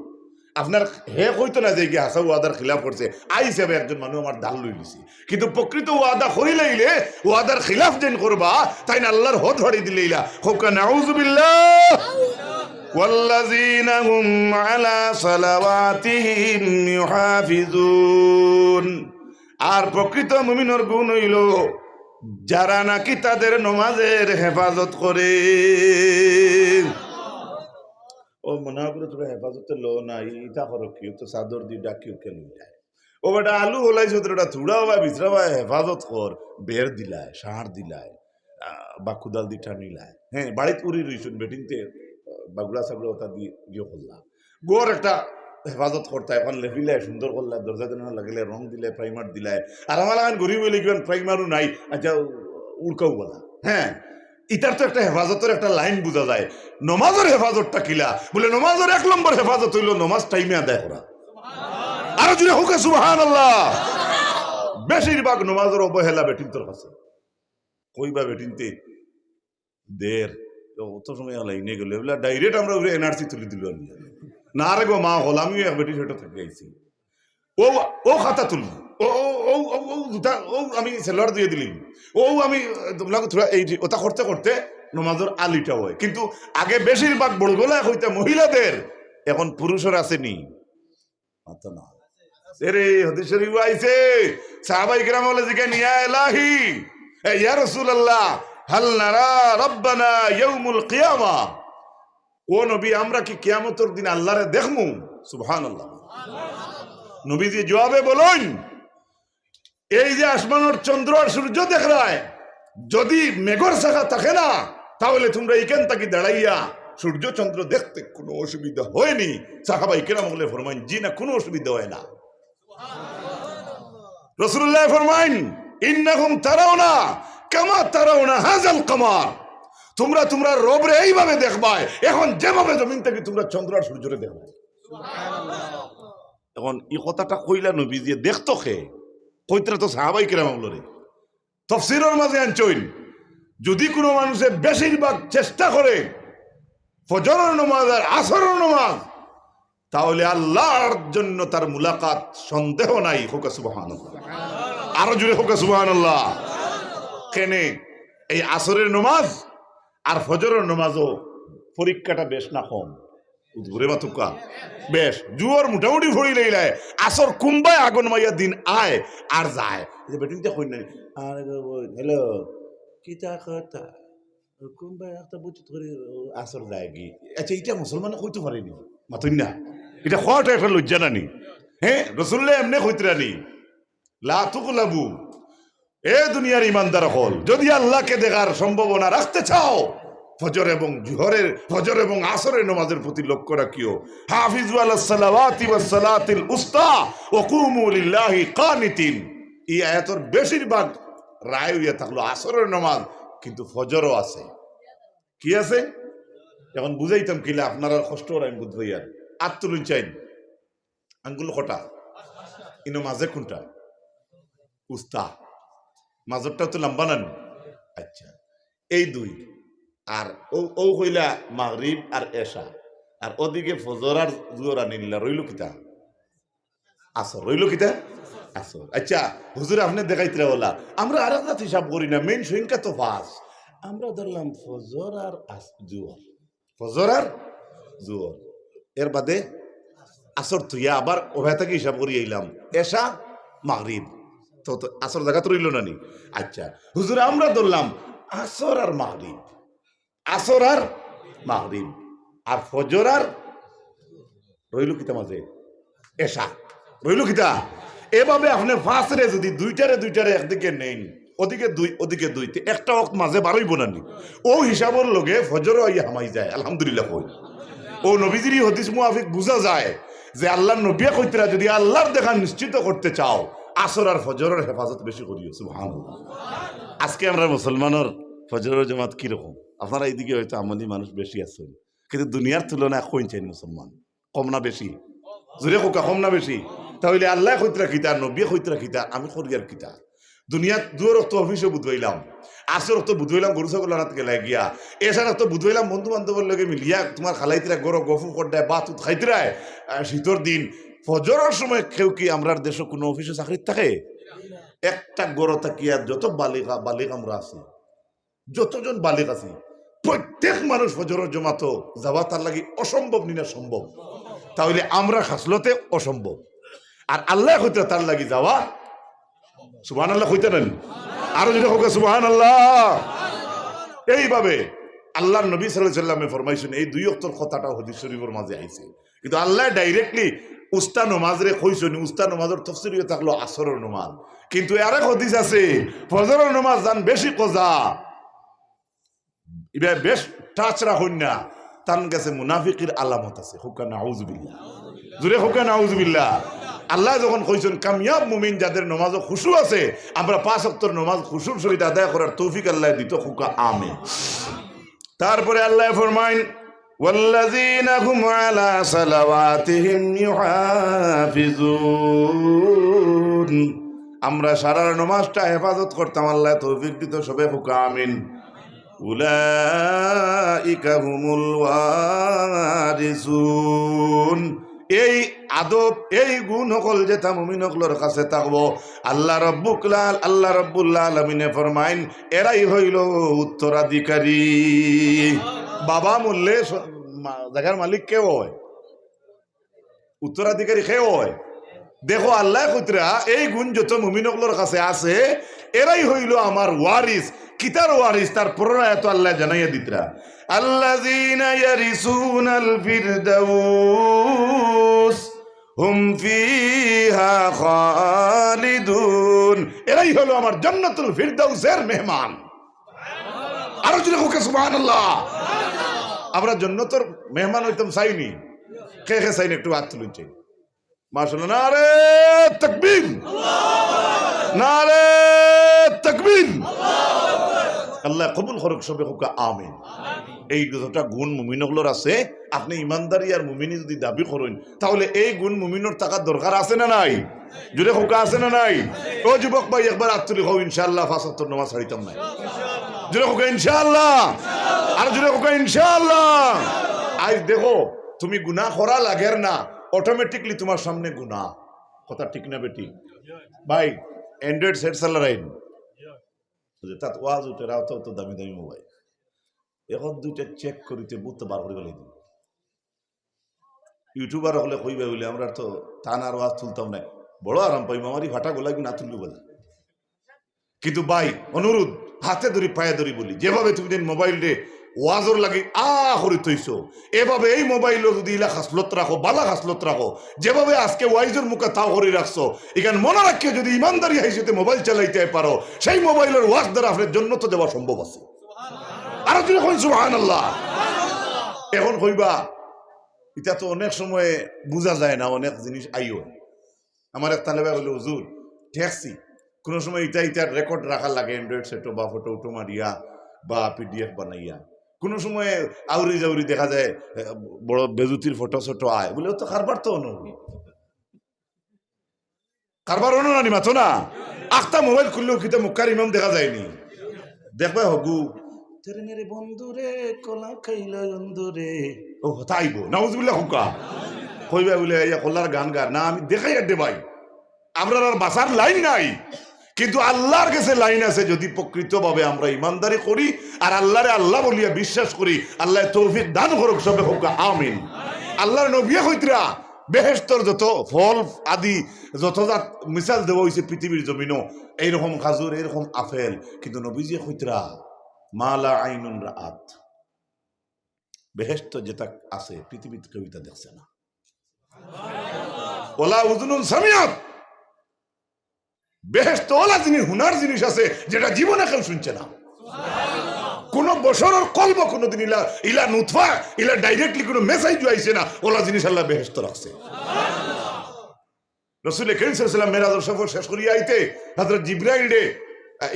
আপনার হে কইতো না যে গিয়ে হাসা ওয়াদার খিলাফ করছে আই হিসাবে একজন মানুষ আমার দাল লই দিছি, কিন্তু প্রকৃত ওয়াদা করিলাইলে ওয়াদার খিলাফ যেন করবা তাই না আল্লাহর হদ ধরে দিলেইলা, হোকা নাউজুবিল্লাহ। ওয়াল্লাযীনা হুম আলা সালাওয়াতিহিম ইউহাফিজুন, আর প্রকৃত মুমিনের গুণ হইল যারা নাকি তাদের নমাজের হেফাজত করে। ও মনে করে তোরা হেফাজতে লো না ইটা করো কি তো চাদর দি ডাকিও কেন যায় ও বেটা আলু হলাইছ তোরা থুড়াও বা বিচরা বা হেফাজত কর বের দিলায় সার দিলায় বা কুদাল দি টানিলায় হ্যাঁ বাড়িতে উড়ি রইছুন বেটিনতে বাগুড়া সাগুড়া ওটা দিয়ে ইয়ে করলাম গোর একটা হেফাজত করতে এখন লেফিলায় সুন্দর করলাম দরজা জানালা লাগিলে রং দিলে প্রাইমার দিলায় আর আমার লাগান গরিব হইলে কিমান প্রাইমারও নাই আচ্ছা উড়কাও বলা হ্যাঁ ইটার তো একটা হেফাজতের একটা লাইন বোঝা যায় নমাজের হেফাজতটা কিলা বলে নমাজের 1 নম্বর হেফাজত হইল নমাজ টাইমে আদায় করা আরো জুড়ে হুকে সুবহানাল্লাহ বেশিরভাগ নমাজের অবহেলা বেটিনতর কাছে কইবা বেটিনতে দের অত সময় লাইনে গেলে বলে ডাইরেক্ট আমরা এনআরসি তুলে দিল না রে গো মা হল আমিও এক বেটি সেটা থেকে আইছি ও ও খাতা তুলি ও ও ও দুটা ও আমি সেলার দিয়ে দিলি ও আমি তোমাকে থোড়া এই ওটা করতে করতে নমাজের আলিটা হয় কিন্তু আগে বেশিরভাগ বড়গুলা হইতে মহিলাদের এখন পুরুষের আসেনি আচ্ছা না এরে হাদিস শরীফ আইছে সাহাবায়ে কেরাম বলে যে ইয়া ইলাহি ইয়া রাসূলুল্লাহ হাল নারা রাব্বানা ইয়াউমুল কিয়ামা ও নবী আমরা কি কিয়ামতের দিন আল্লাহরে দেখমু সুবহানাল্লাহ নবীজি জবাবে বলুন এই যে আসমানের চন্দ্র আর সূর্য দেখ রায় যদি মেঘর শাখা থাকে না তাহলে তোমরা এখান থেকে দাঁড়াইয়া সূর্য চন্দ্র দেখতে কোনো অসুবিধা হয়নি সাহাবায়ে কেরাম বলে ফরমাইন জি না কোনো অসুবিধা হয় না রাসূলুল্লাহ ফরমাইন ইন্নাকুম তারাউনা কামা তারাউনা হাযাল কামার তোমরা তোমরা রবরে এইভাবে দেখবা এখন যেভাবে জমিন থেকে তোমরা চন্দ্র আর সূর্যরে দেখবা এখন এই কথাটা কইলা নবীজি দেখতো কে কইতরা তো সাহাবায়ে কেরাম বলে তাফসীরের মাঝে আনছইন যদি কোনো মানুষের বেশিরভাগ চেষ্টা করে ফজরের নামাজ আর আসরের নামাজ তাহলে আল্লাহর জন্য তার মুলাকাত সন্দেহ নাই হোকা সুবহানাল্লাহ আরো জোরে হোকা সুবহানাল্লাহ কেনে এই আসরের নামাজ আর ফজরের নামাজও পরীক্ষাটা বেশ না কম ঘুরে বাতুকা বেশ জুয়ার মোটামুটি ভরি লইলায় আসর কুম্বায় আগুন মাইয়া দিন আয় আর যায় বেটিনটা কই না আর হ্যালো কিতা কথা কুম্বায় একটা বুঝতে করে আসর যায় কি আচ্ছা এটা মুসলমান কইতে পারেনি মাতুন না এটা খোয়াটা একটা লজ্জা নানি হ্যাঁ রাসূলুল্লাহ এমনি কইতরানি লা তুকলাবু এ দুনিয়ার ইমানদার হল যদি আল্লাহকে দেখার সম্ভাবনা রাখতে চাও ফজর এবং আসরের নামাজের প্রতি লক্ষ্য রাখিও হাফিজু আলাস সালাওয়াতি ওয়াস সালাতিল উস্তা ওয়া কুমু লিল্লাহি কানিতিন এই আয়াতের বেশিরভাগ রায় হইয়া থাকলো আসরের নামাজ কিন্তু ফজরও আছে কি আছে এখন বুঝাইতাম কিলা আপনারা কষ্ট আর আমি বুঝাইয়ার আত্মলুন চাইন আঙ্গুল কটা ইনো মাঝে কোনটা উস্তা মাঝরটা তো লম্বা নান আচ্ছা এই দুই আর ও হইলা মাগরিব আর এশা আর ওদিকে ফজর আর জোহর আনিল্লা রইল কিতা আসর রইল কিতা আসর আচ্ছা হুজুর আপনি দেখাইতে বলা আমরা আর একটা হিসাব করি না মেইন সংখ্যা তো পাঁচ আমরা ধরলাম ফজর আর জোহর ফজর আর জোহর এর বাদে আসর তুইয়া আবার ওভাবে থেকে হিসাব করি আইলাম এশা মাগরিব তো আসর জায়গা তো রইল না নি আচ্ছা হুজুর আমরা ধরলাম আসর আর মাগরিব আসর আর মাগরিব আর ফজর আর রইল কিতা মাঝে এশা রইল কিতা এভাবে আপনি ফাঁসরে যদি দুইটারে একদিকে নেন ওদিকে দুই একটা ওয়াক্ত মাঝে বারইব না নি ও হিসাবের লগে ফজরও ইয়া হামাই যায় আলহামদুলিল্লাহ কই ও নবীজির হাদিস মুআফিক বুঝা যায় যে আল্লাহর নবী কইতরা যদি আল্লাহর দেখা নিশ্চিত করতে চাও আসর আর ফজরের হেফাজত বেশি করিও সুবহানাল্লাহ আজকে আমরা মুসলমানের ফজরের জামাত কিরকম আপনারা এইদিকে হয়তো আমলি মানুষ বেশি আছেন কিন্তু দুনিয়ার তুলনায় কইন চাই মুসলমান কম না বেশি জোরে কোকা কম না বেশি তাহলে আল্লাহ কইতরা কিতা নবী কইতরা কিতা আমি করিয়ার কিতা দুনিয়াত দুয়ার তো অফিসে বুধবাইলাম আসর তো বুধবাইলাম গরু ছাগল রাত গেলা গিয়া এছাড়া তো বুধবাইলাম বন্ধু বান্ধবের লগে মিলিয়া তোমার খালাইতিরা গরো গফু করডায় বা তুত খাইতিরায় শীতর দিন ফজরের সময় কেউ কি আমরার দেশে কোনো অফিসে চাকরি থাকে একটা গরো তাকিয়া যত বালিক আমরা আছি যতজন বালিক আছি প্রত্যেক মানুষ ফজরের জমাত যাওয়া তার লাগি অসম্ভব নিনা সম্ভব তাহলে আমরা খাসলতে অসম্ভব আর আল্লাহ হইতে তার লাগি যাওয়া সুবহানাল্লাহ হইতে নেন আরো যদি হোক সুবহানাল্লাহ। এইভাবে আল্লাহ নবী সাল্লাল্লাহু আলাইহি ওয়াসাল্লামে ফরমাইছেন, এই দুই ওয়াক্তের কথাটা হাদিস শরীফের মাঝে আইছে, কিন্তু আল্লাহ ডাইরেক্টলি উস্তা নমাজরে কইছেন। উস্তা নমাজের তাফসীরে থাকলো আসরের নমাজ, কিন্তু আরেক হাদিস আছে ফজরের নমাজ জান বেশি কজা ইবা বেশ টাচ রাখুন না, তার কাছে মুনাফিকের আলামত আছে। হুকা নাউযুবিল্লাহ, জুরে হুকা নাউযুবিল্লাহ। আল্লাহ যখন কইছেন কামিয়াব মুমিন যাদের নামাজে খুশু আছে, আমরা 5 ওয়াক্তের নামাজ খুশুর সহিত আদায় করার তৌফিক আল্লাহ দিত। হুকা আমিন। তারপরে আল্লাহ ফরমাইন ওয়াল্লাযীনা হুম আলা সালাওয়াতিহিম ইউহাফিজুন, আমরা সারার নামাজটা হেফাজত করতাম, আল্লাহ তৌফিক দিত। সবে হুকা আমিন। উলাইকা হুমুল ওয়ারিসুন, এই আদব এই গুণ সকল যেটা মুমিন সকলের কাছে থাকবো, আল্লাহ রব্বুল আলামিনে ফরমাইন এরাই হইল উত্তরাধিকারী। বাবা মরলে জায়গার মালিক কেউ হয়, উত্তরাধিকারী কেউ হয়। দেখো আল্লাহ কুতরা এই গুণ যত মুমিন সকলের কাছে আছে, এরাই হইল আমার ওয়ারিস। কিতার ওয়ারিস তার প্রণায়ত আল্লাহ জানাইয়া দিতরা, আল্লাযীনা ইয়ারিসুনাল ফিরদাউস হুম ফিহা খালিদুন, এরাই হলো আমার জান্নাতুল ফিরদাউসের মেহমান। আরো যদি হোক সুবহানাল্লাহ। আমরা জান্নাতের মেহমান হইতাম চাইনি, কে কে চাইনি একটু হাত তুলুন চাই। মাশাআল্লাহ, নারে তাকবীর, নারে তাকবীর। আল্লাহ কবুল করুক সবে হোক আমিন। এই যতটা গুণ মুমিনগুলোর আছে, আপনি ইমানদারি আর মুমিনি যদি দাবি করেন, তাহলে এই গুণ মুমিনের টাকার দরকার আছে না নাই? জুড়ে হোক আছে না নাই? ও যুবক ভাই একবার আত্মলি হোক ইনশাআল্লাহ 5 ওয়াক্ত নামাজ ছাড়িতাম না। জুড়ে হোক ইনশাআল্লাহ, আর জুড়ে হোক ইনশাআল্লাহ। আজ দেখো তুমি গুনাহ করা লাগের না, অটোমেটিকলি তোমার সামনে গুনাহ। কথা ঠিক না বেটি? ভাই অ্যান্ড্রয়েড সেট চালারাইন তাত ওয়াজ উঠে রাও তো দামি দামি মোবাইল, এখন দুইটা চেক করিতে বুঝতে বার করে গেলে ইউটিউবার হলে কইবে বলে আমরা তো টান আর ওয়াজ তুলতাম না, বড় আরাম পাই আমারই ভাটা গোলা না তুললি বলে। কিন্তু ভাই অনুরোধ হাতে ধরি পায়ে ধরি বলি, যেভাবে তুমি দিন মোবাইল রে ওয়াজর লাগে করি তৈছো, এভাবে এই মোবাইলও যদি ইলা হাসলত রাখো, বালা হাসলত রাখো, যেভাবে আজকে ওয়াইজের মুখে তাও করে রাখছো, এখানে মনে রাখিয়ে যদি ইমানদারি হাইসেতে মোবাইল চালাইতে পারো, সেই মোবাইলের ওয়াজ দ্বারা আপনার জন্য তো দেওয়া সম্ভব আছে। আরো তুমি কই সুবহানাল্লাহ। এখন কইবা এটা তো অনেক সময় বোঝা যায় না, অনেক জিনিস আইও। আমার এক তালেবা বলে হুজুর ঠেকছি, কোনো সময় এটা রেকর্ড রাখার লাগে অ্যান্ড্রয়েড সেটো বা ফটো উটো মারিয়া বা পিডিএফ বানাইয়া, কোনো সময় আউরি জাউরি দেখা যায় বড় বেজুতির ফটো ছোটো আয় বলে, তো কারবার তো কারবার নানি মাথো না। আখটা মোবাইল খুললেও কিতা মুক্কার ইমাম দেখা যায়নি, দেখবে হগু তেরে মেরে বন্ধুরে কলা খাইল বন্ধুরে, ও তাইব নাউজুবিল্লাহ হুকা কইবা বলে কলার গান গান না, আমি দেখাই আর দে ভাই, আমরা আর বাসার লাইন নাই, কিন্তু আল্লাহর কাছে লাইন আছে। যদি প্রকৃতভাবে আমরা ইমানদারি করি আর আল্লাহরে আল্লাহ বলিয়া বিশ্বাস করি, আল্লাহ তৌফিক দান করুক সবে হোক আমিন। আল্লাহর নবী কইতরা বেহেশতর যত ফল আদি যত জাত মিসাল দেওয়া হয়েছে পৃথিবীর জমিনও, এইরকম খাজুর এইরকম আপেল, কিন্তু নবীজি কইতরা মালা আইনুন রাআত, বেহেশত যেটা আছে পৃথিবীতে কেউ তা দেখছে না, ওলা উযুনুন সামিয়াত, বেহেশত ওলা জিনিস হুনার জিনিস আছে যেটা জীবনে কেউ শুনছে না। কোন বছরের কলব কোনদিন ইলা নুতফা ইলা ডাইরেক্টলি কোনো মেসেজ আইছে না, ওলা জিনিস আল্লাহ বেহেশত রাখছে। রাসূল করিম সাল্লাল্লাহু আলাইহি ওয়াসাল্লাম মেরাজের সফর শেষ করিয়া আইতে হযরত জিবরাইল রে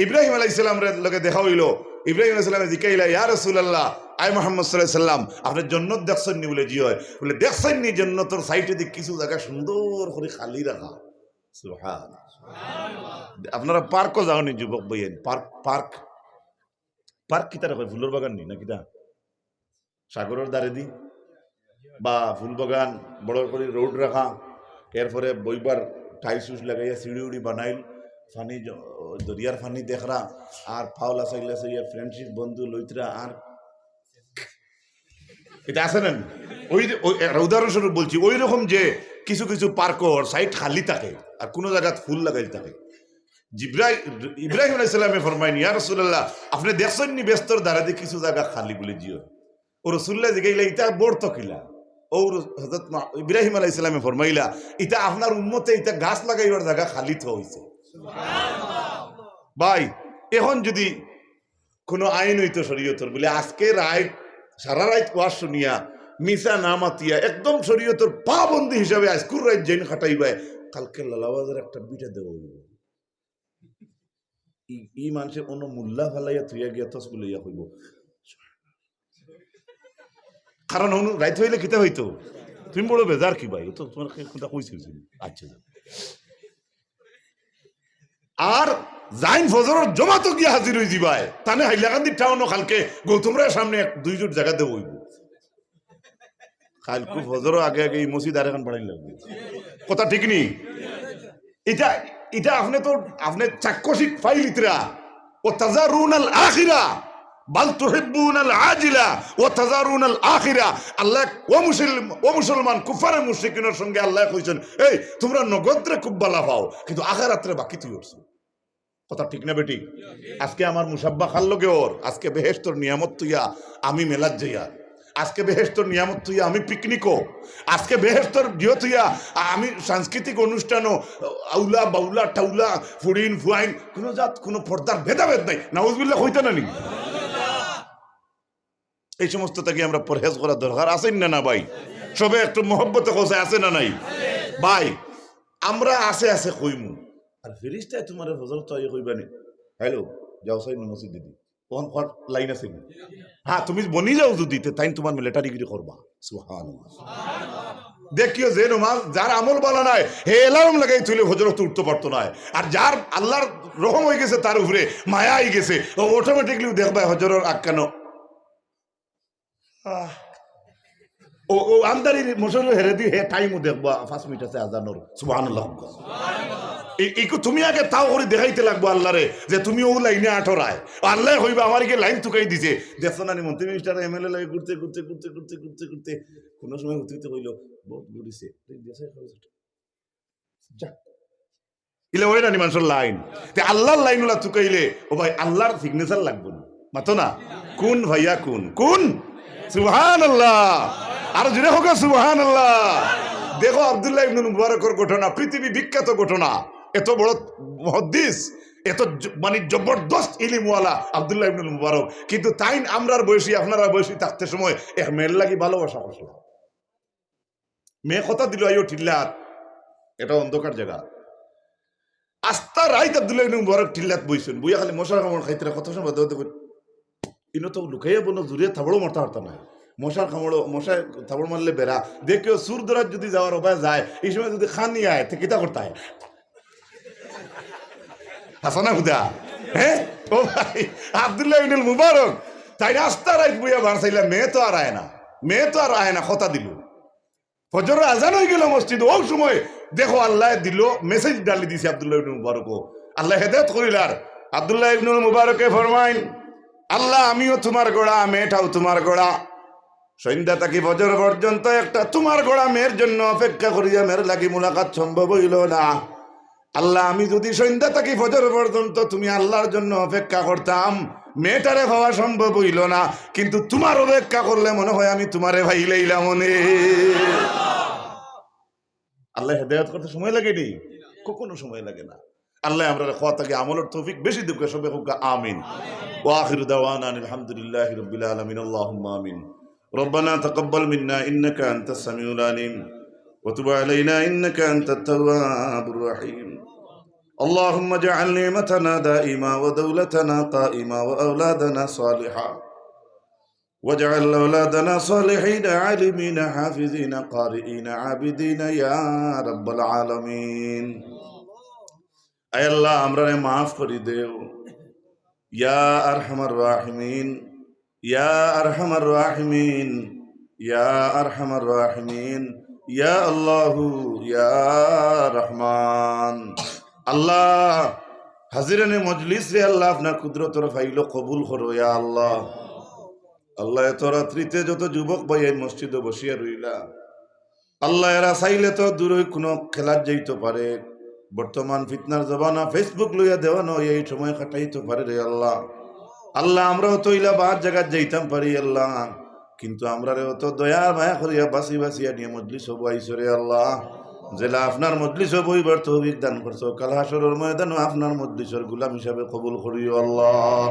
ইব্রাহিম আলাইহিস সালামের লগে দেখা হইল। ইব্রাহিম আলাইহিস সালাম জিকাইলা, ইয়া রাসূলুল্লাহ, আই মুহাম্মদ সাল্লাল্লাহু আলাইহি ওয়াসাল্লাম আপনি জান্নাত দেখছেন নি? বলে জি হয়। বলে দেখছেন নি জান্নাতের সাইডে দিক কিছু জায়গা সুন্দর করে খালি রাখা? সুবহানাল্লাহ। আপনারা পার্কও যাওনি যুবক ভাইয়েন? পার্ক পার্ক পার্ক কিতা রাখে? ফুলের বাগান নি না কিতা? সাগরের ধারে দি বা ফুল বাগান বড় করে রোড রাখা, এরপরে বইবার টাইলস লাগাইয়া সিঁড়ি উড়ি বানাইল, ফানি দরিয়ার ফানি দেখরা আর ফাওলা সাইলা সাইয়া ফ্রেন্ডশিপ বন্ধু লইতরা, আর এটা আছে না? ওই উদাহরণস্বরূপ বলছি, ওই রকম যে কিছু কিছু পার্কর সাইড খালি থাকে আর কোনো জায়গায় ফুল লাগাইল থাকে, ইব্রাহিম আলাইহিস সালামে ফরমাইনি ইয়া রাসূলুল্লাহ আপনি দেখছেন নি ব্যস্তর দ্বারা দিয়ে কিছু জায়গা খালি বলে জিও ও রাসূলুল্লাহ জিগাইলা ইটা বর্ত কিলা ও হযরত ইব্রাহিম আলাইহিস সালামে ফরমাইলা ইটা আপনার উম্মতে ইটা গাছ লাগাইবার জায়গা খালি তো হইছে সুবহানাল্লাহ ভাই এখন যদি কোনো আইন হইতো শরীয়তর বলে আজকে রাত সারা রাত ওয়াজ শুনিয়া মিসা না মাতিয়া একদম শরীয়তর পাবন্দি হিসাবে আজকুর রাত জেন খাটাইবাই কালকে লালাওয়াজের একটা বিটা দেব ই মানুষে অন্য মুল্লা ফালাইয়া থুইয়া গিয়া তসবি লইয়া কইব কারণ রাইত হইলে কিতা হইতো তুমি বড় বেজার কি ভাই তো তোমার কথা কইছি আচ্ছা আর জাইন ফজরের জমাতো গিয়া হাজির হই দিবাই তানে হাইলাকান্দি টাউনও কালকে গৌতমরা সামনে দুই জোট জায়গা দেব হইব কালকে ফজর আগে আগে এই মসজিদ আর এখন বাড়াই লাগবে কথা ঠিক নি এটা এটা আপনি চাক্ষুষিক ফাইল ইতরা ও তাজারুনাল আখিরা বাল তুহিব্বুনাল আজিলা ওয়া তাজারুনাল আখিরা আল্লাহ ও মুসলমান কুফার মুশরিকিনের সঙ্গে আল্লাহ কইছেন এই তোমরা নগদরে খুব বালা পাও কিন্তু আখিরাতরে বাকি তুই করছো কথা ঠিক না বেটি আজকে আমার মুসাব্বা খাল লগে ওর আজকে বেহেশতর নিয়ামত তুইয়া আমি মেলাত যাইয়া আজকে বেহেশতর নিয়ামত তুইয়া আমি পিকনিকও আজকে বেহেশতর দিও তুইয়া আমি সাংস্কৃতিক অনুষ্ঠানও আউলা বাউলা টাউলা ফুড়িন ফুয়াইন কোনো জাত কোনো পর্দার ভেদাভেদ নাই নাউজুবিল্লাহ হইতে না নি এই সমস্ত থেকে আমরা পরহেজ করা দরকার আছেন না ভাই সবে একটু মহব্বতে কোসে আছে না নাই ভাই আমরা আছে আছে কইমু আর ফেরেশতায় তোমার ফজর তো কইবা নি হ্যালো যাও সাই মসজিদ দিদি কোন কোন লাইন আছে হ্যাঁ তুমি বনি যাও যদি তাই তোমার মিলিটারি গিরি করবা সুবহানাল্লাহ সুবহানাল্লাহ দেখিও যে নমাজ যার আমল বালা নাই হে এলার্ম লাগাই তুলে ফজর তো উঠতে পারতো না আর যার আল্লাহর রহম হয়ে গেছে তার উপরে মায়া হয়ে গেছে ও অটোমেটিকলি দেখবা ফজরের আক্কানো ও আমদারি মশল হেরে দি হে টাইমও দেখবা 5 মিনিট আছে আজানোর সুবহানাল্লাহ সুবহানাল্লাহ তুমি আগে তাও করে দেখাইতে লাগবো আল্লাহরে যে তুমি ও লাইনে আঠরায় আল্লাহ হইবা আমার কি লাইন তুকাই দিছে দেখছো না মন্ত্রী মিনিস্টার এমএলএ লাগে ঘুরতে ঘুরতে ঘুরতে ঘুরতে ঘুরতে ঘুরতে কোনো সময় উঠিতে কইল বহুত ঘুরিছে ইলে ওই না মানুষের লাইন তে আল্লাহর লাইনগুলা তুকাইলে ও ভাই আল্লাহর সিগনেচার লাগবে না মাতো না কোন ভাইয়া কোন সুবহানাল্লাহ আর জুড়ে হোক সুবহানাল্লাহ দেখো আব্দুল্লাহ ইবনে মুবারকের ঘটনা পৃথিবী বিখ্যাত ঘটনা এত বড় মুহাদ্দিস এত মানে জবরদস্ত ইলমওয়ালা আব্দুল্লাহ ইবনে মুবারক কিন্তু তাই আমরার বয়সী আপনারা বয়সী থাকতে সময় এক মেয়ের লাগি ভালোবাসা করছিল মেয়ে কথা দিল আইও ঠিল্লাত এটা অন্ধকার জায়গা আস্তা রাইত আব্দুল্লাহ ইবনে মুবারক ঠিল্লাত বইছেন বইয়া খালি মশার কামড় খাইতে কত সময় ইনো তো লুকাইয়া বনো জুড়ে থাবড়ো মারতে পারত না মশার কামড়ো মশায় থাবড় মারলে বেড়া দেখেও সুর দরাজ যদি যাওয়ার উপায় যায় এই সময় যদি খানি আয় তো কিতা করতে হয় হাসানা হুদা হ্যাঁ ও ভাই আব্দুল্লাহ ইবনে মুবারক তাই রাস্তা রাইত বইয়া বাড়াইলাম মেয়ে তো আর আয় না কথা দিল ফজরের আজান হয়ে গেল মসজিদ ও সময় দেখো আল্লাহ দিল মেসেজ ডালি দিছে আব্দুল্লাহ ইবনে মুবারকও আল্লাহ হেদায়েত করিলার আব্দুল্লাহ ইবনে মুবারকে ফরমাইন আল্লাহ আমিও তোমার গোড়া মেয়েটাও তোমার গোড়া সন্ধ্যা থাকি ফজর পর্যন্ত একটা তোমার গোড়া মেয়ের জন্য অপেক্ষা করিয়া মেয়ের লাগি মুলাকাত সম্ভব হইল না আল্লাহ আমি যদি সন্ধ্যা থাকি ফজর পর্যন্ত তুমি আল্লাহর জন্য অপেক্ষা করতাম মেয়েটারে পাওয়া সম্ভব হইল না কিন্তু তোমার অপেক্ষা করলে মনে হয় আমি তোমারে ভাই লইলাম মনে আল্লাহ হেদায়েত করতে সময় লাগেনি কখনো সময় লাগে না আল্লাহ আমরা খাওয়াটাকে আমলের তৌফিক বেশি দিক সবে হোক আমিন ওয়া আখিরু দাওয়ানা আলহামদুলিল্লাহি রাব্বিল আলামিন আল্লাহুম্মা আমিন ربنا تقبل منا إنك أنت السميع العليم وتب علينا إنك أنت التواب الرحيم اللهم اجعل نعمتنا دائما ودولتنا قائما وأولادنا صالحا واجعل أولادنا صالحين عالمين حافظين قارئين عابدين يا رب العالمين أي الله أمرنا معاف করি দেও يا أرحم الراحمين يا أرحم الراحمين يا أرحم الراحمين يا الله يا رحمن الله হাজিরানে মজলিস রে আল্লাহ আপনার কুদরতের ফাইল কবুল করো ইয়া আল্লাহ আল্লাহ এত রাত্রিতে যত যুবক ভাই এই মসজিদে বসিয়া রইলা আল্লাহ এরা চাইলে তো দূরে কোনো খেলার যাইতে পারে বর্তমান ফিতনার জমানা, ফেসবুক লইয়া দেওয়ানো, এই সময় কাটাইতে পারে রে আল্লাহ। আল্লাহ আমরাও তো ইলা বাদ জায়গা যাইতাম পারি আল্লাহ, কিন্তু আমরা রে অত দয়া মায়া করিয়া বাসি বাসিয়া নিয়ে মজলিস হবো আইসো রে আল্লাহ। জেলা আপনার মজলিস বইবার তৌফিক দান করছো, কাল হাসরের ময়দানে আপনার মজলিসের গুলাম হিসাবে কবুল করিও আল্লাহ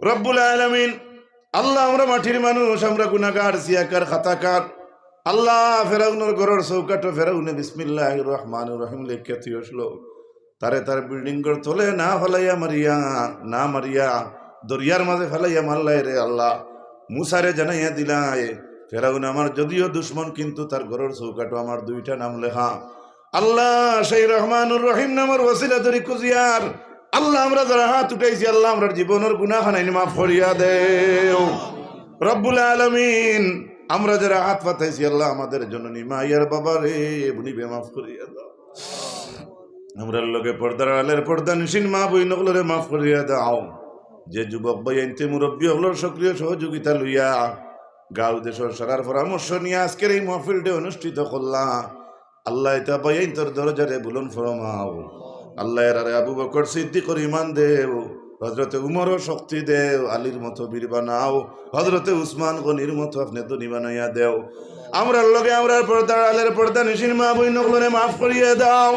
রব্বুল আলামিন। আল্লাহ আমরা মাটির মানুষ, আমরা গুনাহগার, সিয়াকার, খাতাকার। আল্লাহ ফেরাউনের ঘরের চৌকাটো ফেরাউনে বিসমিল্লাহির রহমানির রহিম লেখা থিয়ে আসলো, তারে তার বিল্ডিং ঘর তোলে না ফেলাইয়া মারিয়া, না মারিয়া দরিয়ার মাঝে ফেলাইয়া মারলাই রে আল্লাহ। মুসারে জানাইয়া দিলাই ফেরাউন আমার যদিও দুশ্মন, কিন্তু তার ঘরের চৌকাটো আমার দুইটা নাম লেখা। আল্লাহ সেই রহমানুর রহিম নামের ওসিলা ধরি কুজিয়ার আল্লাহ আমরা যারা হাত উঠাইছি আল্লাহ আমরা জীবনের গুনাহখানাইন মাফ করিয়া দেও রব্বুল আলামিন। আমরা যারা হাত পাতাইছি আল্লাহ আমাদের জননী মাইয়ার বাবা রে বুনিবে মাফ করিয়া দাও। আমরা লগে পর্দার আলের পর্দা নিশিন মা বই নকলরে মাফ করিয়া দাও। যে যুবক ভাই আনতে মুরব্বী হলোর সক্রিয় সহযোগিতা লইয়া গাঁও দেশের সরকার পরামর্শ নিয়ে আজকের এই মাহফিলটা অনুষ্ঠিত করলাম, আল্লাহ এটা ভাই তোর দরজারে বুলন ফরমাও। আল্লাহ এর আবু বকর সিদ্দিকর ঈমান দেও, হযরতে উমরও শক্তি দেও, আলীর মতো বীর বানাও, হযরতে উসমান গনির মতো আপনি ধনী বানাইয়া দেও। আমরার লগে আমরার পর্দার আলের পর্দা নিশিন মা বই নকলরে মাফ করিয়া দাও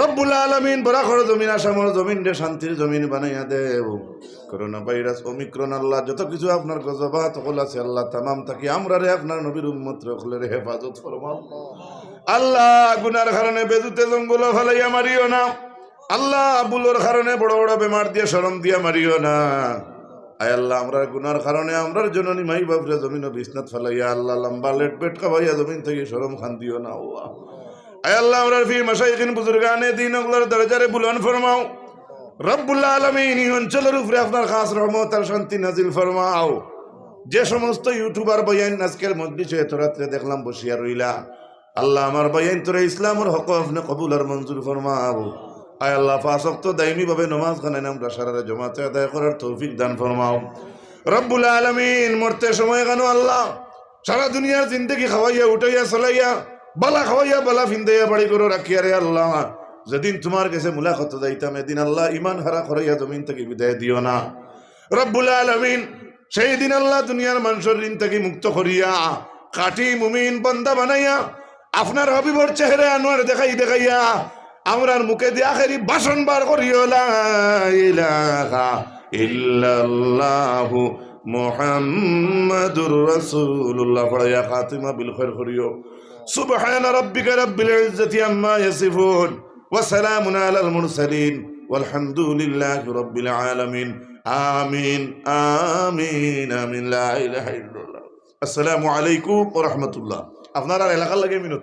রব্বুল আলামিন। বরাকর জমিন আসামর জমিন রে শান্তির জমিন বানাইয়া দেও। করোনা ভাইরাস ওমিক্রন আল্লাহ যত কিছু আপনার গজবাত হল আছে আল্লাহ তামাম থাকি আমরা রে আপনার নবীর উম্মত রখলের হেফাজত ফরমাও। আল্লাহ গুনার কারণে বেজুতে জঙ্গল ফেলাইয়া মারিও না আল্লাহ, বুলোর কারণে বড় বড় বেমার দিয়ে শরম দিয়া মারিও না আয় আল্লাহ। আমরা গুনার কারণে আমরার জননী মাই বাপরে জমিন বিছনাত ফেলাইয়া আল্লাহ লম্বা লেট পেট খাওয়াইয়া জমিন থেকে শরম খান দিও না আয় আল্লাহ। আমরা ফির মাশাইখিন বুজুর্গানে দিন ওগুলোর দরজারে বুলন ফরমাও রব্বুল আলামিন। এই অঞ্চলের উপরে আপনার খাস রহমত আর শান্তি নাজিল ফরমাও। যে সমস্ত ইউটিউবার বয়ান আজকের মজলিসে এত রাত্রে দেখলাম বসিয়া রইলা আল্লাহ, আমার বয়ান তোরা ইসলামের হক আপনি কবুল আর মঞ্জুর ফরমাও আয় আল্লাহ। পাঁচ ওয়াক্ত দাইমি ভাবে নামাজ খানায় আমরা সারারে জমাতে আদায় করার তৌফিক দান ফরমাও রব্বুল আলামিন। মরতে সময় কেন আল্লাহ সারা দুনিয়ার জিন্দেগি খাওয়াইয়া উঠাইয়া চলাইয়া বালা খাওয়াইয়া বালা ফিন্দাইয়া বাড়ি করে রাখিয়া রে আল্লাহ, যেদিন তোমার কাছে মুলাকাত যাইতাম এদিন আল্লাহ ইমান হারা করাইয়া জমিন থেকে বিদায় দিও না রব্বুল আলামিন। সেই দিন আল্লাহ দুনিয়ার মানুষের ঋণ থেকে মুক্ত করিয়া কাটি মুমিন বান্দা বানাইয়া আপনার হাবিবর চেহারা আনোয়ার দেখাই দেখাইয়া আমরার মুখে দিয়ে আখেরি ভাষণ বার করিও লা ইলাহা ইল্লাল্লাহু মুহাম্মাদুর রাসূলুল্লাহ পড়াইয়া খাতিমা বিল খায়র করিও। সুবহান রাব্বিকা রাব্বিল ইজ্জাতি আম্মা ইয়াসিফুন ওয়া সালামুন আলাল মুরসালিন ওয়ালহামদুলিল্লাহি রাব্বিল আলামিন। আমিন আমিন আমিন লা ইলাহা ইল্লাল্লাহ। আসসালামু আলাইকুম ওয়া রাহমাতুল্লাহ। আপনারা এলাকার লাগে মিনত